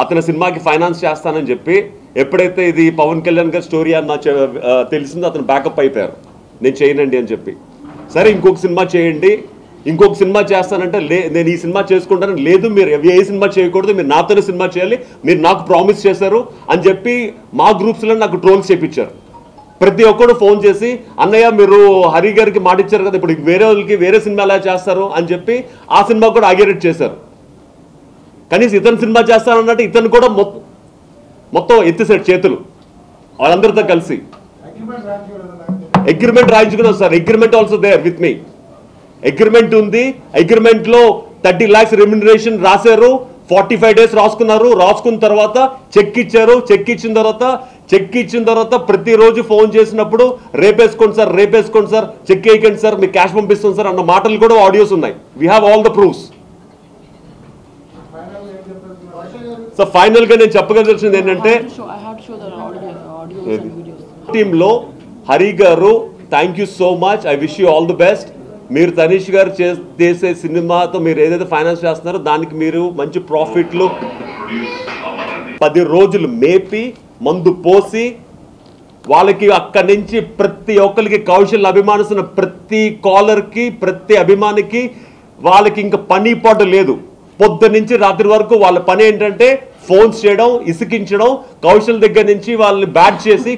అతని సినిమాకి ఫైనాన్స్ చేస్తానని చెప్పి ఎప్పుడైతే ఇది పవన్ కళ్యాణ్ గారి స్టోరీ అని తెలిసిందో అతను బ్యాకప్ అయిపోయారు. నేను చేయనండి అని చెప్పి. సరే ఇంకొక సినిమా చేయండి, ఇంకొక సినిమా చేస్తానంటే నేను ఈ సినిమా చేసుకుంటాను. లేదు, మీరు ఏ సినిమా చేయకూడదు, మీరు నాతోనే సినిమా చేయాలి, మీరు నాకు ప్రామిస్ చేశారు అని చెప్పి మా గ్రూప్స్లో నాకు ట్రోల్స్ చేయించారు. ప్రతి ఒక్కరు ఫోన్ చేసి అన్నయ్య మీరు హరి గారికి మాట ఇచ్చారు కదా, ఇప్పుడు వేరే వాళ్ళకి వేరే సినిమా ఎలా చేస్తారు అని చెప్పి ఆ సినిమా కూడా ఆగేరేట్ చేశారు. కనీసం ఇతను సినిమా చేస్తానన్నట్టు ఇతను కూడా మొత్తం ఎత్తిసాడు చేతులు వాళ్ళందరితో కలిసి. అగ్రిమెంట్ రాయించుకున్నాం sir, agreement also there with me. Agreement ఉంది, అగ్రిమెంట్ లో 30 lakhs రెమ్యునరేషన్ రాశారు. 45 days రాసుకున్నారు. రాసుకున్న తర్వాత చెక్ ఇచ్చారు. చెక్ ఇచ్చిన తర్వాత ప్రతిరోజు ఫోన్ చేసినప్పుడు రేపేసుకోండి సార్, చెక్ వేయకండి సార్, మీకు క్యాష్ పంపిస్తుంది సార్ అన్న మాటలు కూడా ఆడియోస్ ఉన్నాయి. We have all the proofs. So final గా నేను చెప్పగలిసింది ఏంటంటే టీంలో హరి గారు thank you so much, I wish you all the best. మీరు తనీష్ గారు చేసే సినిమాతో మీరు ఏదైతే ఫైనాన్స్ చేస్తున్నారో దానికి మీరు మంచి ప్రాఫిట్లు 10 రోజులు మేపి మందు పోసి వాళ్ళకి అక్కడి నుంచి ప్రతి ఒక్కరికి కౌశల్ అభిమానిస్తున్న ప్రతి కాలర్కి ప్రతి అభిమానికి వాళ్ళకి ఇంకా పని పాటు లేదు. పొద్దు నుంచి రాత్రి వరకు వాళ్ళ పని ఏంటంటే ఫోన్స్ చేయడం, ఇసికించడం, కౌశల్ దగ్గర నుంచి వాళ్ళని బ్యాట్ చేసి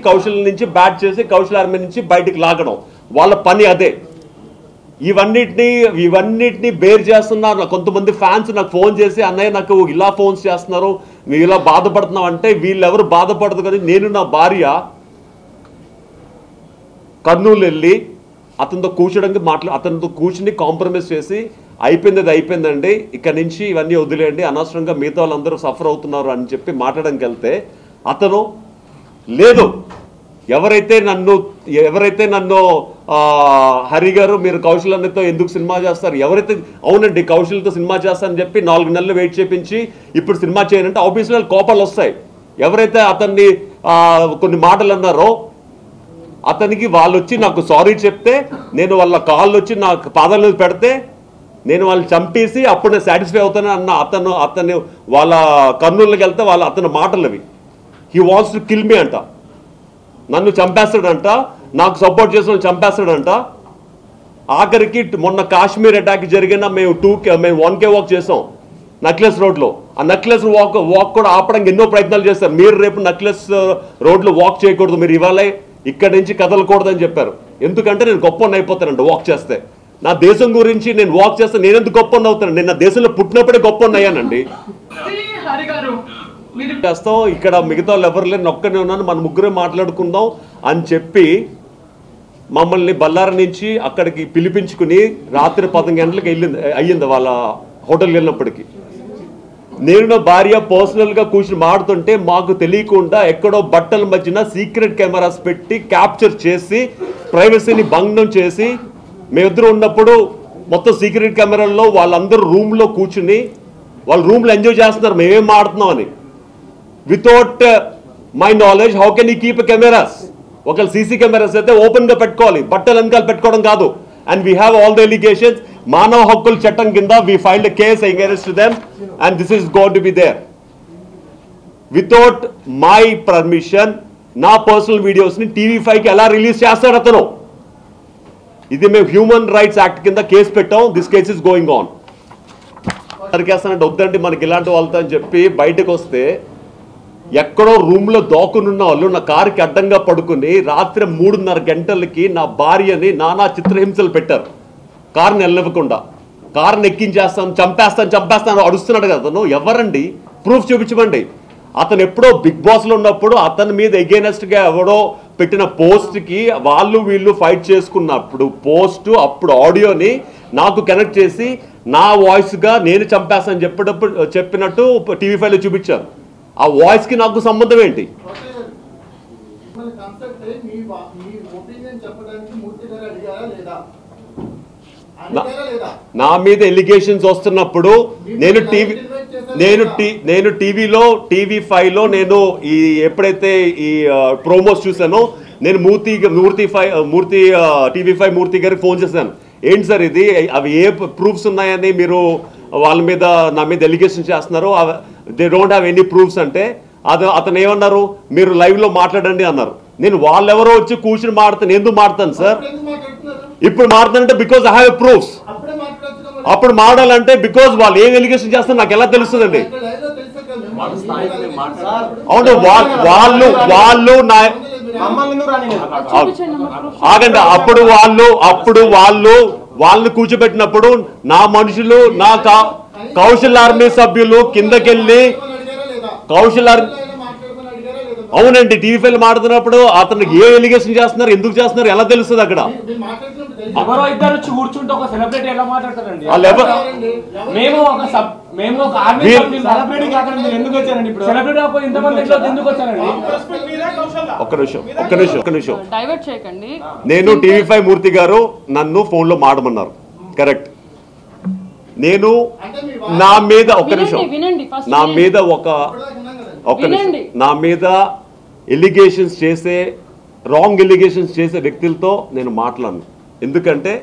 కౌశల్ ఆర్మీ నుంచి బయటికి లాగడం, వాళ్ళ పని అదే. ఇవన్నిటిని బేర్ చేస్తున్నారు. కొంతమంది ఫ్యాన్స్ నాకు ఫోన్ చేసి అన్నయ్య నాకు ఇలా ఫోన్స్ చేస్తున్నారు, మీరు ఇలా బాధపడుతున్నావు అంటే వీళ్ళెవరు బాధపడదు. కానీ నేను నా భార్య కర్నూలు వెళ్ళి అతనితో కూర్చుని కాంప్రమైజ్ చేసి అయిపోయిందండి, ఇక్కడ నుంచి ఇవన్నీ వదిలేయండి, అనవసరంగా మిగతా వాళ్ళందరూ సఫర్ అవుతున్నారు అని చెప్పి మాట్లాడడానికి వెళ్తే అతను లేదు, ఎవరైతే నన్ను హరి గారు మీరు కౌశల్ అన్నతో ఎందుకు సినిమా చేస్తారు, ఎవరైతే అవునండి కౌశల్తో సినిమా చేస్తారని చెప్పి 4 నెలలు వెయిట్ చేయించి ఇప్పుడు సినిమా చేయనంటే ఆబ్వియస్లీ కోపాలు వస్తాయి. ఎవరైతే అతన్ని కొన్ని మాటలు అన్నారో అతనికి వాళ్ళు వచ్చి నాకు సారీ చెప్తే నేను వాళ్ళ కాళ్ళు వచ్చి నాకు పాదాల మీద పెడితే నేను వాళ్ళని చంపేసి అప్పుడు నేను సాటిస్ఫై అవుతాను అన్న అతను వాళ్ళ కర్నూలుకి వెళ్తే అతని మాటలు అవి. He wants to kill me అంట, నన్ను చంపేస్తాడంట, నాకు సపోర్ట్ చేసిన చంపేస్తాడంట. ఆఖరికి మొన్న కాశ్మీర్ అటాక్ జరిగిన మేము 1K వాక్ చేసాం నక్లెస్ రోడ్లో. ఆ నక్లెస్ వాక్ కూడా ఆపడానికి ఎన్నో ప్రయత్నాలు చేస్తారు. మీరు రేపు నక్లెస్ రోడ్లో వాక్ చేయకూడదు, మీరు ఇవాళ ఇక్కడి నుంచి కదలకూడదు అని చెప్పారు. ఎందుకంటే నేను గొప్ప అయిపోతానంట వాక్ చేస్తే. నా దేశం గురించి నేను వాక్ చేస్తే నేను ఎందుకు గొప్ప అవుతాను, నేను నా దేశంలో పుట్టినప్పుడే గొప్ప అయ్యానండి. చేస్తాం ఇక్కడ మిగతా వాళ్ళు ఎవరు లేని ఒక్కనే ఉన్నాను, మన ముగ్గురే మాట్లాడుకుందాం అని చెప్పి మమ్మల్ని బళ్ళారి నుంచి అక్కడికి పిలిపించుకుని రాత్రి 10 గంటలకు అయ్యింది వాళ్ళ హోటల్కి వెళ్ళినప్పటికీ. నేను నా భార్య పర్సనల్గా కూర్చుని మాడుతుంటే మాకు తెలియకుండా ఎక్కడో బట్టల మధ్యన సీక్రెట్ కెమెరాస్ పెట్టి క్యాప్చర్ చేసి ప్రైవసీని భంగం చేసి మేమిద్దరు ఉన్నప్పుడు మొత్తం సీక్రెట్ కెమెరాల్లో వాళ్ళందరూ రూమ్లో కూర్చుని వాళ్ళ రూమ్లో ఎంజాయ్ చేస్తున్నారు మేమేం మాడుతున్నాం అని. Without my knowledge how can you keep cameras? ఒకవేళ సీసీ కెమెరాస్ అయితే ఓపెన్గా పెట్టుకోవాలి, బట్టలు వెనకాల పెట్టుకోవడం కాదు. And we have all the allegations. మానవ హక్కుల చట్టం కింద we filed case against them and this is going to be there. Without my permission నా పర్సనల్ వీడియోస్ని TV5కి ఎలా రిలీజ్ చేస్తాడు అతను? ఇది మేము హ్యూమన్ రైట్స్ యాక్ట్ కింద కేసు పెట్టాం. This case is going on. సరికేస్తానంటే వద్దండి మనకి ఇలాంటి వాళ్ళతో అని చెప్పి బయటకు వస్తే ఎక్కడో రూమ్లో దోకునున్న వాళ్ళు నా కారుకి అడ్డంగా పడుకుని రాత్రి 3:30 గంటలకి నా భార్యని నానా చిత్రహింసలు పెట్టారు. కారుని వెళ్ళనివ్వకుండా కారుని ఎక్కించేస్తాను, చంపేస్తాను అడుస్తున్నాడు కదా అతను. ఎవరండి? ప్రూఫ్ చూపించమండి. అతను ఎప్పుడో బిగ్ బాస్లో ఉన్నప్పుడు అతని మీద ఎగైనెస్ట్గా ఎవడో పెట్టిన పోస్ట్కి వీళ్ళు ఫైట్ చేసుకున్నప్పుడు పోస్ట్ అప్పుడు ఆడియోని నాకు కనెక్ట్ చేసి నా వాయిస్గా నేను చంపేస్తాను చెప్పినట్టు TV5లో చూపించారు. ఆ వాయిస్కి నాకు సంబంధం ఏంటి? నా మీద ఎలిగేషన్స్ వస్తున్నప్పుడు నేను TV5లో నేను ఎప్పుడైతే ఈ ప్రోమోస్ చూసానో నేను TV5 మూర్తి గారికి ఫోన్ చేశాను. ఏంటి సార్ ఇది, అవి ఏ ప్రూఫ్స్ ఉన్నాయని మీరు వాళ్ళ మీద నా మీద ఎలిగేషన్ చేస్తున్నారు, they don't have any proofs అంటే అతను ఏమన్నారు, మీరు లైవ్లో మాట్లాడండి అన్నారు. నేను వాళ్ళెవరో వచ్చి కూర్చుని మాడతాను. ఎందుకు మాడతాను సార్? ఇప్పుడు మాడతానంటే బికాజ్ ఐ హ్యావ్ ప్రూఫ్స్. అప్పుడు మాడాలంటే బికాజ్ వాళ్ళు ఏం ఎలిగేషన్ చేస్తారు నాకు ఎలా తెలుస్తుందండి? అవును, ఆగండి. అప్పుడు వాళ్ళని కూర్చోబెట్టినప్పుడు నా మనుషులు నా కౌశల్ ఆర్మీ సభ్యులు కిందకెళ్ళి కౌశల్ ఆర్మీ అవునండి టీవీ5 మాడుతున్నప్పుడు అతను ఏ ఎలిగేషన్ చేస్తున్నారు, ఎందుకు చేస్తున్నారు, ఎలా తెలుస్తుంది అక్కడ? ఎవరో ఇద్దరు వచ్చి కూర్చుంటే ఒక సెలబ్రిటీ ఎలా మాట్లాడతారండి? మేము ఒక ఆర్మీ సెలబ్రిటీ కాకుండా మీరు ఎందుకు వచ్చారండి? ఇప్పుడు సెలబ్రిటీ అప్పుడు ఇంతమంది ఎందుకు వచ్చారండి? ఒక్క నిమిషం డైవర్ట్ చేయకండి. నేను టీవీ5 మూర్తి గారు నన్ను ఫోన్ లో మాడమన్నారు, కరెక్ట్. నేను నా మీద నా మీద ఎలిగేషన్స్ చేసే రాంగ్ ఎలిగేషన్స్ చేసే వ్యక్తులతో నేను మాట్లాడను, ఎందుకంటే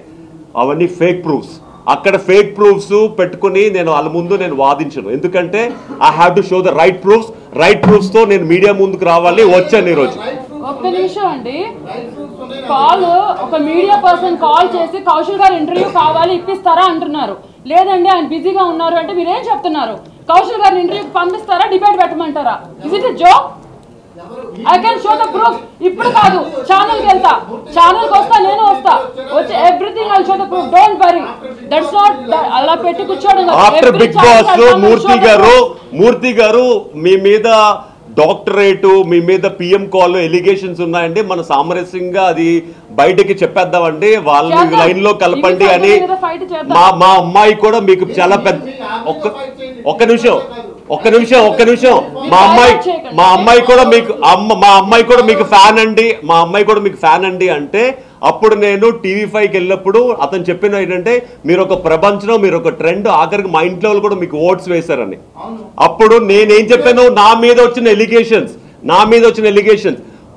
అవన్నీ ఫేక్ ప్రూఫ్స్. అక్కడ ఫేక్ ప్రూఫ్స్ పెట్టుకుని నేను వాళ్ళ ముందు నేను వాదించను, ఎందుకంటే I have to show the right proofs తో నేను మీడియా ముందుకు రావాలి. వచ్చాను ఈరోజు. ఒక్క నిమిషం అండి, ఒక మీడియా పర్సన్ కాల్ చేసి కౌశల్ గారు ఇంటర్వ్యూ కావాలి ఇప్పిస్తారా అంటున్నారు. లేదండి ఆయన బిజీగా ఉన్నారు అంటే మీరేం చెప్తున్నారు? కౌశల్ గారిని ఇంటర్వ్యూకి పంపిస్తారా, డిబేట్ పెట్టమంటారా? Is it a joke? I can show the proof. ఇప్పుడు కాదు, ఛానల్కి వెళ్తా, ఛానల్కి వస్తా, నేను వస్తా, వచ్చి everything I show the proof. Don't worry, that's not అలా పెట్టి కూర్చోవడం. ఆఫ్టర్ బిగ్ బాస్ మూర్తి గారు మీ మీద డాక్టరేట్, మీ మీద పిఎం కాల్ ఎలిగేషన్స్ ఉన్నాయండి, మన సామరస్యంగా అది బయటకి చెప్పేద్దామండి, వాళ్ళని లైన్ లో కలపండి అని. మా అమ్మాయి కూడా మీకు చాలా పెద్ద ఒక్క నిమిషం మా అమ్మాయి కూడా మీకు ఫ్యాన్ అండి అంటే అప్పుడు నేను టీవీ5కి వెళ్ళినప్పుడు అతను చెప్పిన ఏంటంటే మీరు ఒక ప్రపంచం, మీరు ఒక ట్రెండ్, ఆఖరికి మా ఇంట్లో కూడా మీకు ఓట్స్ వేశారని. అప్పుడు నేనేం చెప్పాను? నా మీద వచ్చిన ఎలిగేషన్స్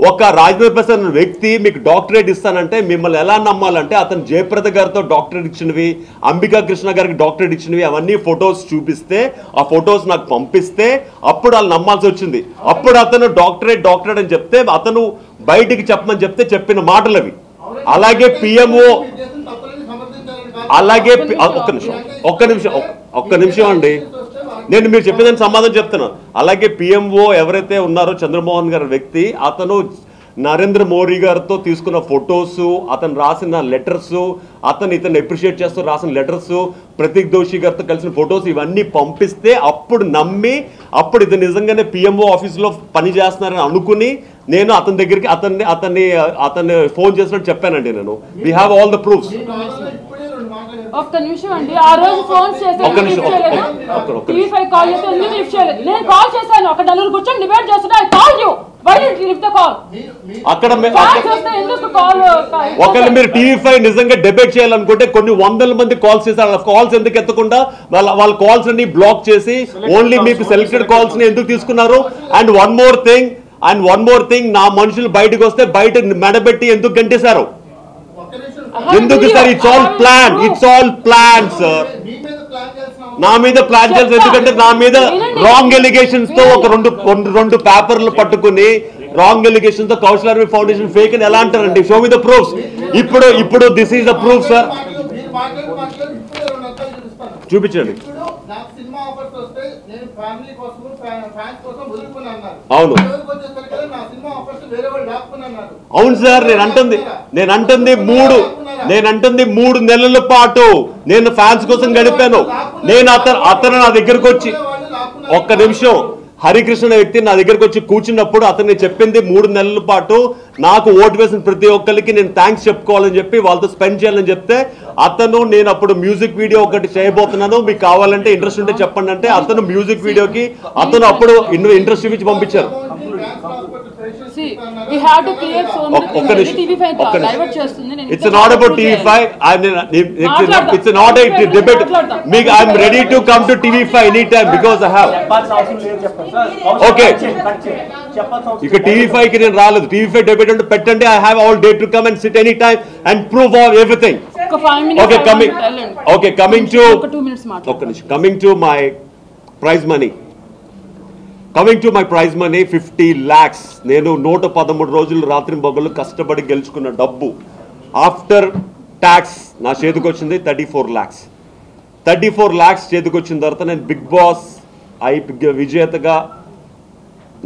ఒక రాజేంద్ర ప్రసాద్ వ్యక్తి మీకు డాక్టరేట్ ఇస్తానంటే మిమ్మల్ని ఎలా నమ్మాలంటే అతను జయప్రద గారితో డాక్టరేట్ ఇచ్చినవి, అంబికా కృష్ణ గారికి డాక్టరేట్ ఇచ్చినవి అవన్నీ ఫొటోస్ చూపిస్తే, ఆ ఫొటోస్ నాకు పంపిస్తే అప్పుడు వాళ్ళు నమ్మాల్సి వచ్చింది. అప్పుడు అతను డాక్టరేట్ అని చెప్తే అతను బయటికి చెప్పమని చెప్తే చెప్పిన మాటలు అవి. అలాగే పిఎంఓ ఒక్క నిమిషం అండి, నేను మీరు చెప్పేదానికి సమాధానం చెప్తున్నాను. అలాగే పిఎంఓ ఎవరైతే ఉన్నారో చంద్రమోహన్ గారి వ్యక్తి, అతను నరేంద్ర మోడీ గారితో తీసుకున్న ఫొటోస్, అతను రాసిన లెటర్స్, ఇతను అప్రిషియేట్ చేస్తూ రాసిన లెటర్స్, ప్రతీక్ దోషి గారితో కలిసిన ఫొటోస్ ఇవన్నీ పంపిస్తే అప్పుడు నమ్మి అప్పుడు ఇది నిజంగానే పిఎంఓ ఆఫీస్లో పని చేస్తున్నారని అనుకుని నేను అతని దగ్గరికి అతన్ని ఫోన్ చేసినట్టు చెప్పానండి. నేను we have all the proofs. ఒక్క నిమిషం అండి, ఆ రోజు ఫోన్ చేసి టీవీ5 కాల్ చేస్తే ఎందుకు లిఫ్ట్ చేయలేదు? నేను కాల్ చేశాను, ఒక నలుగురు కూర్చొని డిబేట్ చేస్తున్నా. I call you, why did you lift the call? అక్కడ ఎందుకు కాల్? ఒకవేళ మీరు టీవీ5 నిజంగా డిబేట్ చేయాలనుకుంటే కొన్ని వందల మంది కాల్స్ చేశారు. కాల్స్ ఎందుకు ఎత్తకుండా వాళ్ళ కాల్స్ అన్ని బ్లాక్ చేసి ఓన్లీ మీకు సెలెక్టెడ్ కాల్స్ ని ఎందుకు తీసుకున్నారు? అండ్ వన్ మోర్ థింగ్ నా మనుషులు బయటకు వస్తే బయట మెడబెట్టి ఎందుకు గంటేశారు? ఎందుకు sir? It's all plan sir. నా మీద ప్లాన్ చేయాల్సి, ఎందుకంటే నా మీద రాంగ్ ఎలిగేషన్స్ తో ఒక రెండు పేపర్లు పట్టుకుని రాంగ్ ఎలిగేషన్స్ తో కౌశల్ ఆర్మీ ఫౌండేషన్ ఫేక్ అని ఎలా అంటారండి? Show me the proofs. ఇప్పుడు this is the proof sir. చూపించండి. అవును సార్, నేనంటుంది 3 నెలల పాటు నేను ఫ్యాన్స్ కోసం గడిపాను. అతను నా దగ్గరకు వచ్చి ఒక్క నిమిషం హరికృష్ణ వ్యక్తి నా దగ్గరకు వచ్చి కూర్చున్నప్పుడు అతన్ని చెప్పింది 3 నెలల పాటు నాకు ఓటు వేసిన ప్రతి ఒక్కరికి నేను థ్యాంక్స్ చెప్పుకోవాలని చెప్పి వాళ్ళతో స్పెండ్ చేయాలని చెప్తే నేను అప్పుడు మ్యూజిక్ వీడియో ఒకటి చేయబోతున్నాను, మీకు కావాలంటే ఇంట్రెస్ట్ ఉంటే చెప్పండి అంటే అతను మ్యూజిక్ వీడియోకి అప్పుడు ఇంట్రెస్ట్ చూపించి పంపించారు. It's not about TV5. It's not a debate. I'm ready to come to TV5 anytime because I have. Okay. ఇక TV5కి నేను రాలేదు. TV5 debate అంటే పెట్టండి. I have all day to come and sit anytime and prove everything. Coming to my prize money. Coming to my prize money 50 lakhs. నేను 113 రోజులు రాత్రి పగలు కష్టపడి గెలుచుకున్న డబ్బు ఆఫ్టర్ ట్యాక్స్ నా చేతికి వచ్చింది 34 lakhs. 34 lakhs చేతికి వచ్చిన తర్వాత నేను బిగ్ బాస్ విజేతగా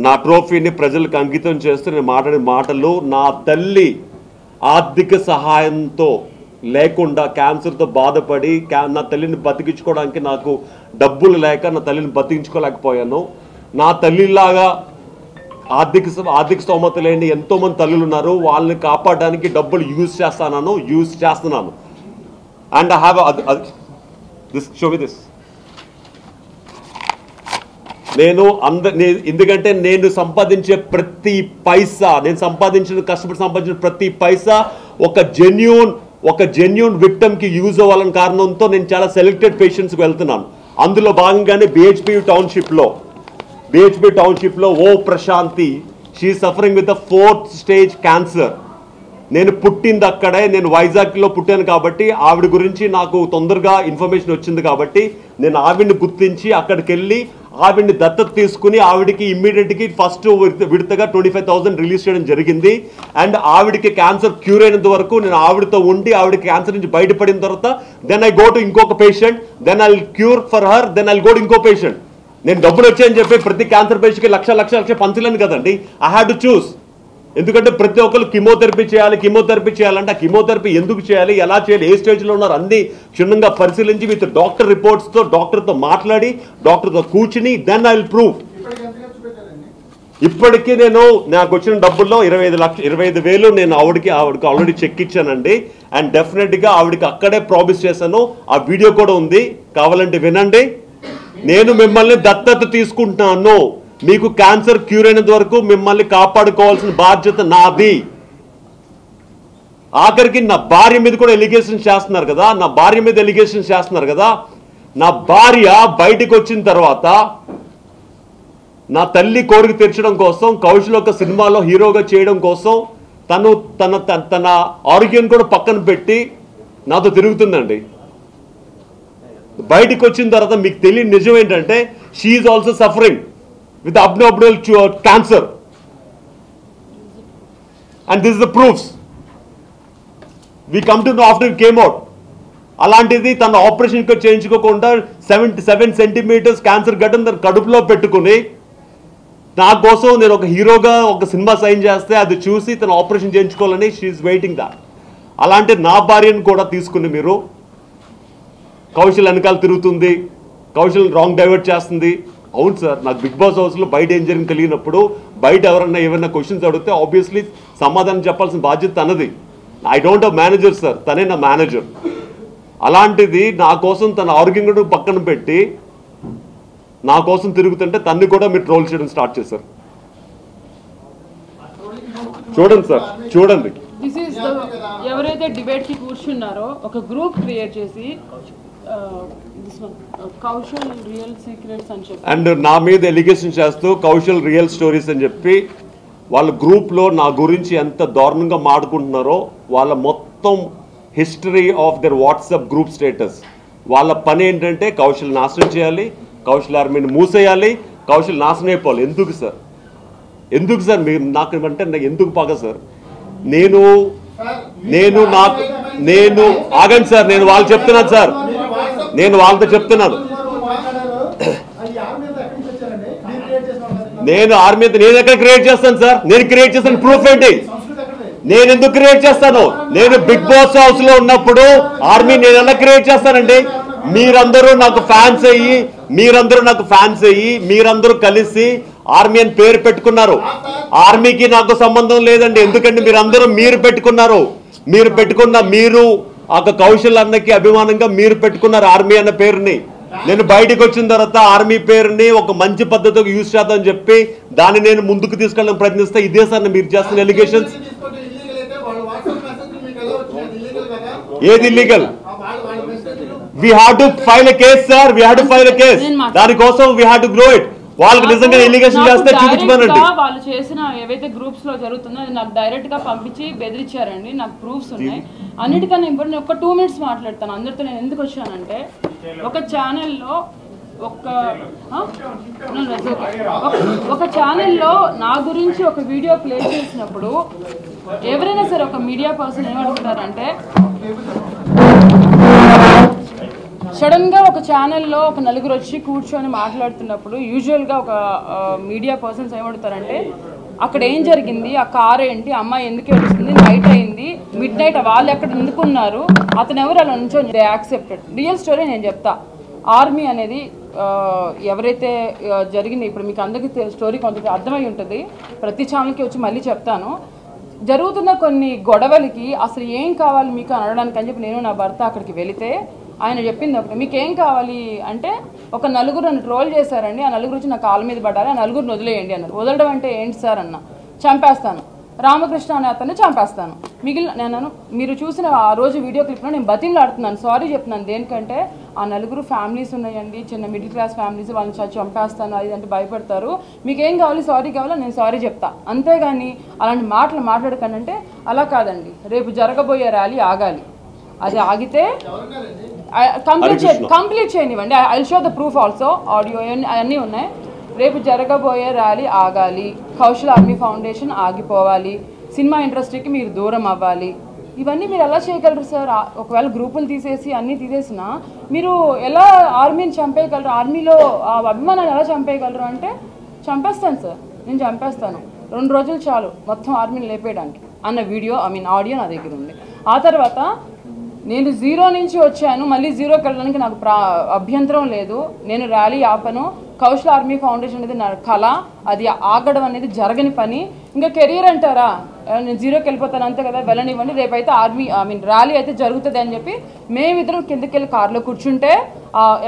నా ట్రోఫీని ప్రజలకు అంకితం చేస్తూ నేను మాట్లాడిన మాటలు, నా తల్లి ఆర్థిక సహాయంతో లేకుండా క్యాన్సర్తో బాధపడి నా తల్లిని బతికించుకోవడానికి నాకు డబ్బులు లేక నా తల్లిని బతికించుకోలేకపోయాను. నా తల్లిలాగా ఆర్థిక స్తోమత లేని ఎంతోమంది తల్లులు ఉన్నారు, వాళ్ళని కాపాడడానికి డబ్బులు యూజ్ చేస్తున్నాను. And I have this, show me this. ఎందుకంటే నేను సంపాదించే ప్రతి పైసా, కష్టపడి సంపాదించిన ప్రతి పైసా ఒక జెన్యూన్ విక్టమ్కి యూజ్ అవ్వాలని కారణంతో నేను చాలా సెలెక్టెడ్ పేషెంట్స్కి వెళ్తున్నాను. అందులో భాగంగానే BHP టౌన్షిప్లో ఓ Prashanti, she suffering with 4th stage cancer. నేను పుట్టింది అక్కడే, నేను వైజాగ్లో పుట్టాను కాబట్టి ఆవిడ గురించి నాకు తొందరగా ఇన్ఫర్మేషన్ వచ్చింది కాబట్టి నేను ఆవిడ్ని గుర్తించి అక్కడికి వెళ్ళి ఆవిడ్ని దత్తత తీసుకుని ఆవిడికి ఇమ్మీడియట్గా ఫస్ట్ విడతగా 25,000 రిలీజ్ చేయడం జరిగింది. అండ్ ఆవిడికి క్యాన్సర్ క్యూర్ అయినంత వరకు నేను ఆవిడతో ఉండి ఆవిడకి క్యాన్సర్ నుంచి బయటపడిన తర్వాత దెన్ ఐ గో టు ఇంకొక patient, then I cure for her, then I go to ఇంకో పేషెంట్. నేను డబ్బులు వచ్చాయని చెప్పి ప్రతి క్యాన్సర్ పేషెంట్కి లక్ష పంచలేను కదండి. I had to choose. ఎందుకంటే ప్రతి ఒక్కరు కీమోథెరపీ చేయాలంటే ఆ కీమోథెరపీ ఎందుకు చేయాలి, ఎలా చేయాలి, ఏ స్టేజ్లో ఉన్నారు అన్ని క్షుణ్ణంగా పరిశీలించి విత్ డాక్టర్ రిపోర్ట్స్తో డాక్టర్తో మాట్లాడి డాక్టర్తో కూర్చుని దెన్ ఐ విల్ ప్రూవ్. ఇప్పటికీ నాకు వచ్చిన డబ్బుల్లో 25,000 నేను ఆవిడకి ఆల్రెడీ చెక్ ఇచ్చానండి. అండ్ డెఫినెట్గా ఆవిడకి అక్కడే ప్రామిస్ చేశాను. ఆ వీడియో కూడా ఉంది, కావాలంటే వినండి. నేను మిమ్మల్ని దత్తత తీసుకుంటున్నాను, మీకు క్యాన్సర్ క్యూర్ అయినంత వరకు మిమ్మల్ని కాపాడుకోవాల్సిన బాధ్యత నాది. ఆఖరికి నా భార్య మీద కూడా ఎలిగేషన్ చేస్తున్నారు కదా. నా భార్య బయటికి వచ్చిన తర్వాత నా తల్లి కోరిక తీర్చడం కోసం, కౌశల్ ఒక సినిమాలో హీరోగా చేయడం కోసం తన ఆరోగ్యం కూడా పక్కన పెట్టి నాతో తిరుగుతుందండి. బయటికి వచ్చిన తర్వాత మీకు తెలియని నిజం ఏంటంటే she is also suffering with abdominal cancer, and this is the proofs we come to know after it came out. అలాంటిది తన ఆపరేషన్ చేయించుకోకుండా 77 centimeters క్యాన్సర్ గడ్డను తన కడుపులో పెట్టుకుని నా కోసం నేను ఒక హీరోగా ఒక సినిమా సైన్ చేస్తే అది చూసి తన ఆపరేషన్ చేయించుకోవాలని షీఈస్ వెయిటింగ్ దాట్. అలాంటి నా భార్యను కూడా తీసుకుని మీరు కౌశల్ వెనకాల తిరుగుతుంది, కౌశల్ రాంగ్ డైవర్ట్ చేస్తుంది. అవును సార్, నాకు బిగ్ బాస్ హౌస్లో బయట ఏం జరిగింది తెలియనప్పుడు బయట ఏమైనా క్వశ్చన్స్ అడిగితే ఆబ్వియస్లీ సమాధానం చెప్పాల్సిన బాధ్యత తనది. I don't have manager sir, తనే నా మేనేజర్. అలాంటిది నా కోసం తన ఆరోగ్యం కూడా పక్కన పెట్టి నా కోసం తిరుగుతుంటే తన్ని కూడా మీరు ట్రోల్ చేయడం స్టార్ట్ చేశారు. చూడండి సార్, చూడండి. ఎవరైతే డిబేట్ కి కూర్చున్నారో ఒక గ్రూప్ క్రియేట్ చేసి కౌశల్ రియల్ సీక్రెట్స్ అని చెప్పి అండ్ నా మీద ఎలిగేషన్ చేస్తూ కౌశల్ రియల్ స్టోరీస్ అని చెప్పి వాళ్ళ గ్రూప్లో నా గురించి ఎంత దారుణంగా మాట్లాడుకుంటున్నారో, వాళ్ళ మొత్తం history of their WhatsApp group status. వాళ్ళ పని ఏంటంటే కౌశల్ నాశనం చేయాలి, కౌశల్ ఆర్మీని మూసేయాలి, కౌశల్ నాశనం అయిపోవాలి. ఎందుకు సార్ మీరు నాకు అంటే ఎందుకు పగ సార్? నేను ఆగండి సార్, నేను వాళ్ళు చెప్తున్నాను సార్, నేను వాళ్ళతో చెప్తున్నాను. నేను ఆర్మీ నేను ఎక్కడ క్రియేట్ చేస్తాను సార్? నేను క్రియేట్ చేస్తాను ప్రూఫ్ ఏంటి? నేను ఎందుకు క్రియేట్ చేస్తాను? నేను బిగ్ బాస్ హౌస్ లో ఉన్నప్పుడు ఆర్మీ నేను ఎలా క్రియేట్ చేస్తానండి? మీరందరూ నాకు ఫ్యాన్స్ అయ్యి మీరందరూ కలిసి ఆర్మీ అని పేరు పెట్టుకున్నారు. ఆర్మీకి నాకు సంబంధం లేదండి. ఎందుకంటే మీరు పెట్టుకున్నారు. మీరు ఒక కౌశల్ అన్నకి అభిమానంగా మీరు పెట్టుకున్నారు ఆర్మీ అన్న పేరుని. నేను బయటకు వచ్చిన తర్వాత ఆర్మీ పేరుని ఒక మంచి పద్ధతికి యూజ్ చేద్దామని చెప్పి దాన్ని నేను ముందుకు తీసుకెళ్ళడం ప్రయత్నిస్తే ఇదే సార్ మీరు చేస్తున్న ఎలిగేషన్స్. ఏది illegal? we have to file a case sir, we have to file a case. దానికోసం we have to grow it. వాళ్ళకి నిజంగా ఎలిగేషన్ చేస్తే చూపించమనండి. వాళ్ళు చేసిన ఏవైతే గ్రూప్స్ లో జరుగుతుందో అది నాకు డైరెక్ట్ గా పంపించి బెదిరించారండి. నాకు ప్రూఫ్స్ ఉన్నాయి. అన్నిటికన్నా ఇంపార్టెంట్ ఒక 2 minutes మాట్లాడతాను అందరితో. నేను ఎందుకు వచ్చానంటే ఒక ఛానల్లో ఒక ఛానల్లో నా గురించి ఒక వీడియో ప్లే చేసినప్పుడు ఎవరైనా సరే ఒక మీడియా పర్సన్ ఏమడుగుతారంటే సడన్గా ఒక ఛానల్లో ఒక నలుగురు వచ్చి కూర్చొని మాట్లాడుతున్నప్పుడు యూజువల్గా ఒక మీడియా పర్సన్స్ ఏమడుతారంటే అక్కడ ఏం జరిగింది, ఆ కార్ ఏంటి, అమ్మాయి ఎందుకు ఏడుస్తుంది, నైట్ అయింది, మిడ్ నైట్ వాళ్ళు ఎక్కడ ఎందుకున్నారు, అతను ఎవరు అలా నుంచో దే యాక్సెప్టెడ్. రియల్ స్టోరీ నేను చెప్తా. ఆర్మీ అనేది ఎవరైతే జరిగింది, ఇప్పుడు మీకు అందరికీ స్టోరీ కొంత అర్థమై ఉంటుంది, ప్రతి ఛానల్కి వచ్చి మళ్ళీ చెప్తాను. జరుగుతున్న కొన్ని గొడవలకి అసలు ఏం కావాలి మీకు అనడానికి అని చెప్పి నేను నా భర్త అక్కడికి వెళితే ఆయన చెప్పింది ఒకటి, మీకు ఏం కావాలి అంటే ఒక నలుగురు నన్ను ట్రోల్ చేశారండి, ఆ నలుగురు వచ్చి నా కాళ్ళ మీద పడ్డాలి, ఆ నలుగురిని వదిలేయండి అన్నారు. వదలడం అంటే ఏంటి సార్ అన్న, చంపేస్తాను, రామకృష్ణ అనే అతన్ని చంపేస్తాను. నేను మీరు చూసిన ఆ రోజు వీడియో క్లిప్లో నేను బతిమలాడుతున్నాను, సారీ చెప్తున్నాను. దేనికంటే ఆ నలుగురు ఫ్యామిలీస్ ఉన్నాయండి, చిన్న మిడిల్ క్లాస్ ఫ్యామిలీస్, వాళ్ళని చంపేస్తాను అది అంటే భయపడతారు, మీకేం కావాలి సారీ కావాలో నేను సారీ చెప్తా, అంతేగాని అలాంటి మాటలు మాట్లాడకండి అంటే అలా కాదండి. రేపు జరగబోయే ర్యాలీ ఆగాలి, అది ఆగితే కంప్లీట్ చేయనివ్వండి. I show the proof also, audio అన్నీ ఉన్నాయి. రేపు జరగబోయే ర్యాలీ ఆగాలి, కౌశల్ ఆర్మీ ఫౌండేషన్ ఆగిపోవాలి, సినిమా ఇండస్ట్రీకి మీరు దూరం అవ్వాలి. ఇవన్నీ మీరు ఎలా చేయగలరు సార్? ఒకవేళ గ్రూపులు తీసేసి అన్నీ తీసేసినా మీరు ఎలా ఆర్మీని చంపేయగలరు? ఆర్మీలో ఆ అభిమానాన్ని ఎలా చంపేయగలరు అంటే చంపేస్తాను సార్, నేను చంపేస్తాను, 2 రోజులు చాలు మొత్తం ఆర్మీని లేపేయడానికి అన్న వీడియో ఆడియో నా దగ్గర ఉంది. ఆ తర్వాత నేను 0 నుంచి వచ్చాను, మళ్ళీ 0కి వెళ్ళడానికి నాకు అభ్యంతరం లేదు, నేను ర్యాలీ ఆపను, కౌశల్ ఆర్మీ ఫౌండేషన్ అనేది నా కళ, అది ఆగడం అనేది జరగని పని. ఇంకా కెరీర్ అంటారా, నేను 0కి వెళ్ళిపోతాను అంతే కదా, వెళ్ళనివ్వండి, రేపైతే ర్యాలీ అయితే జరుగుతుంది అని చెప్పి మేమిద్దరం కిందకి వెళ్ళి కారులో కూర్చుంటే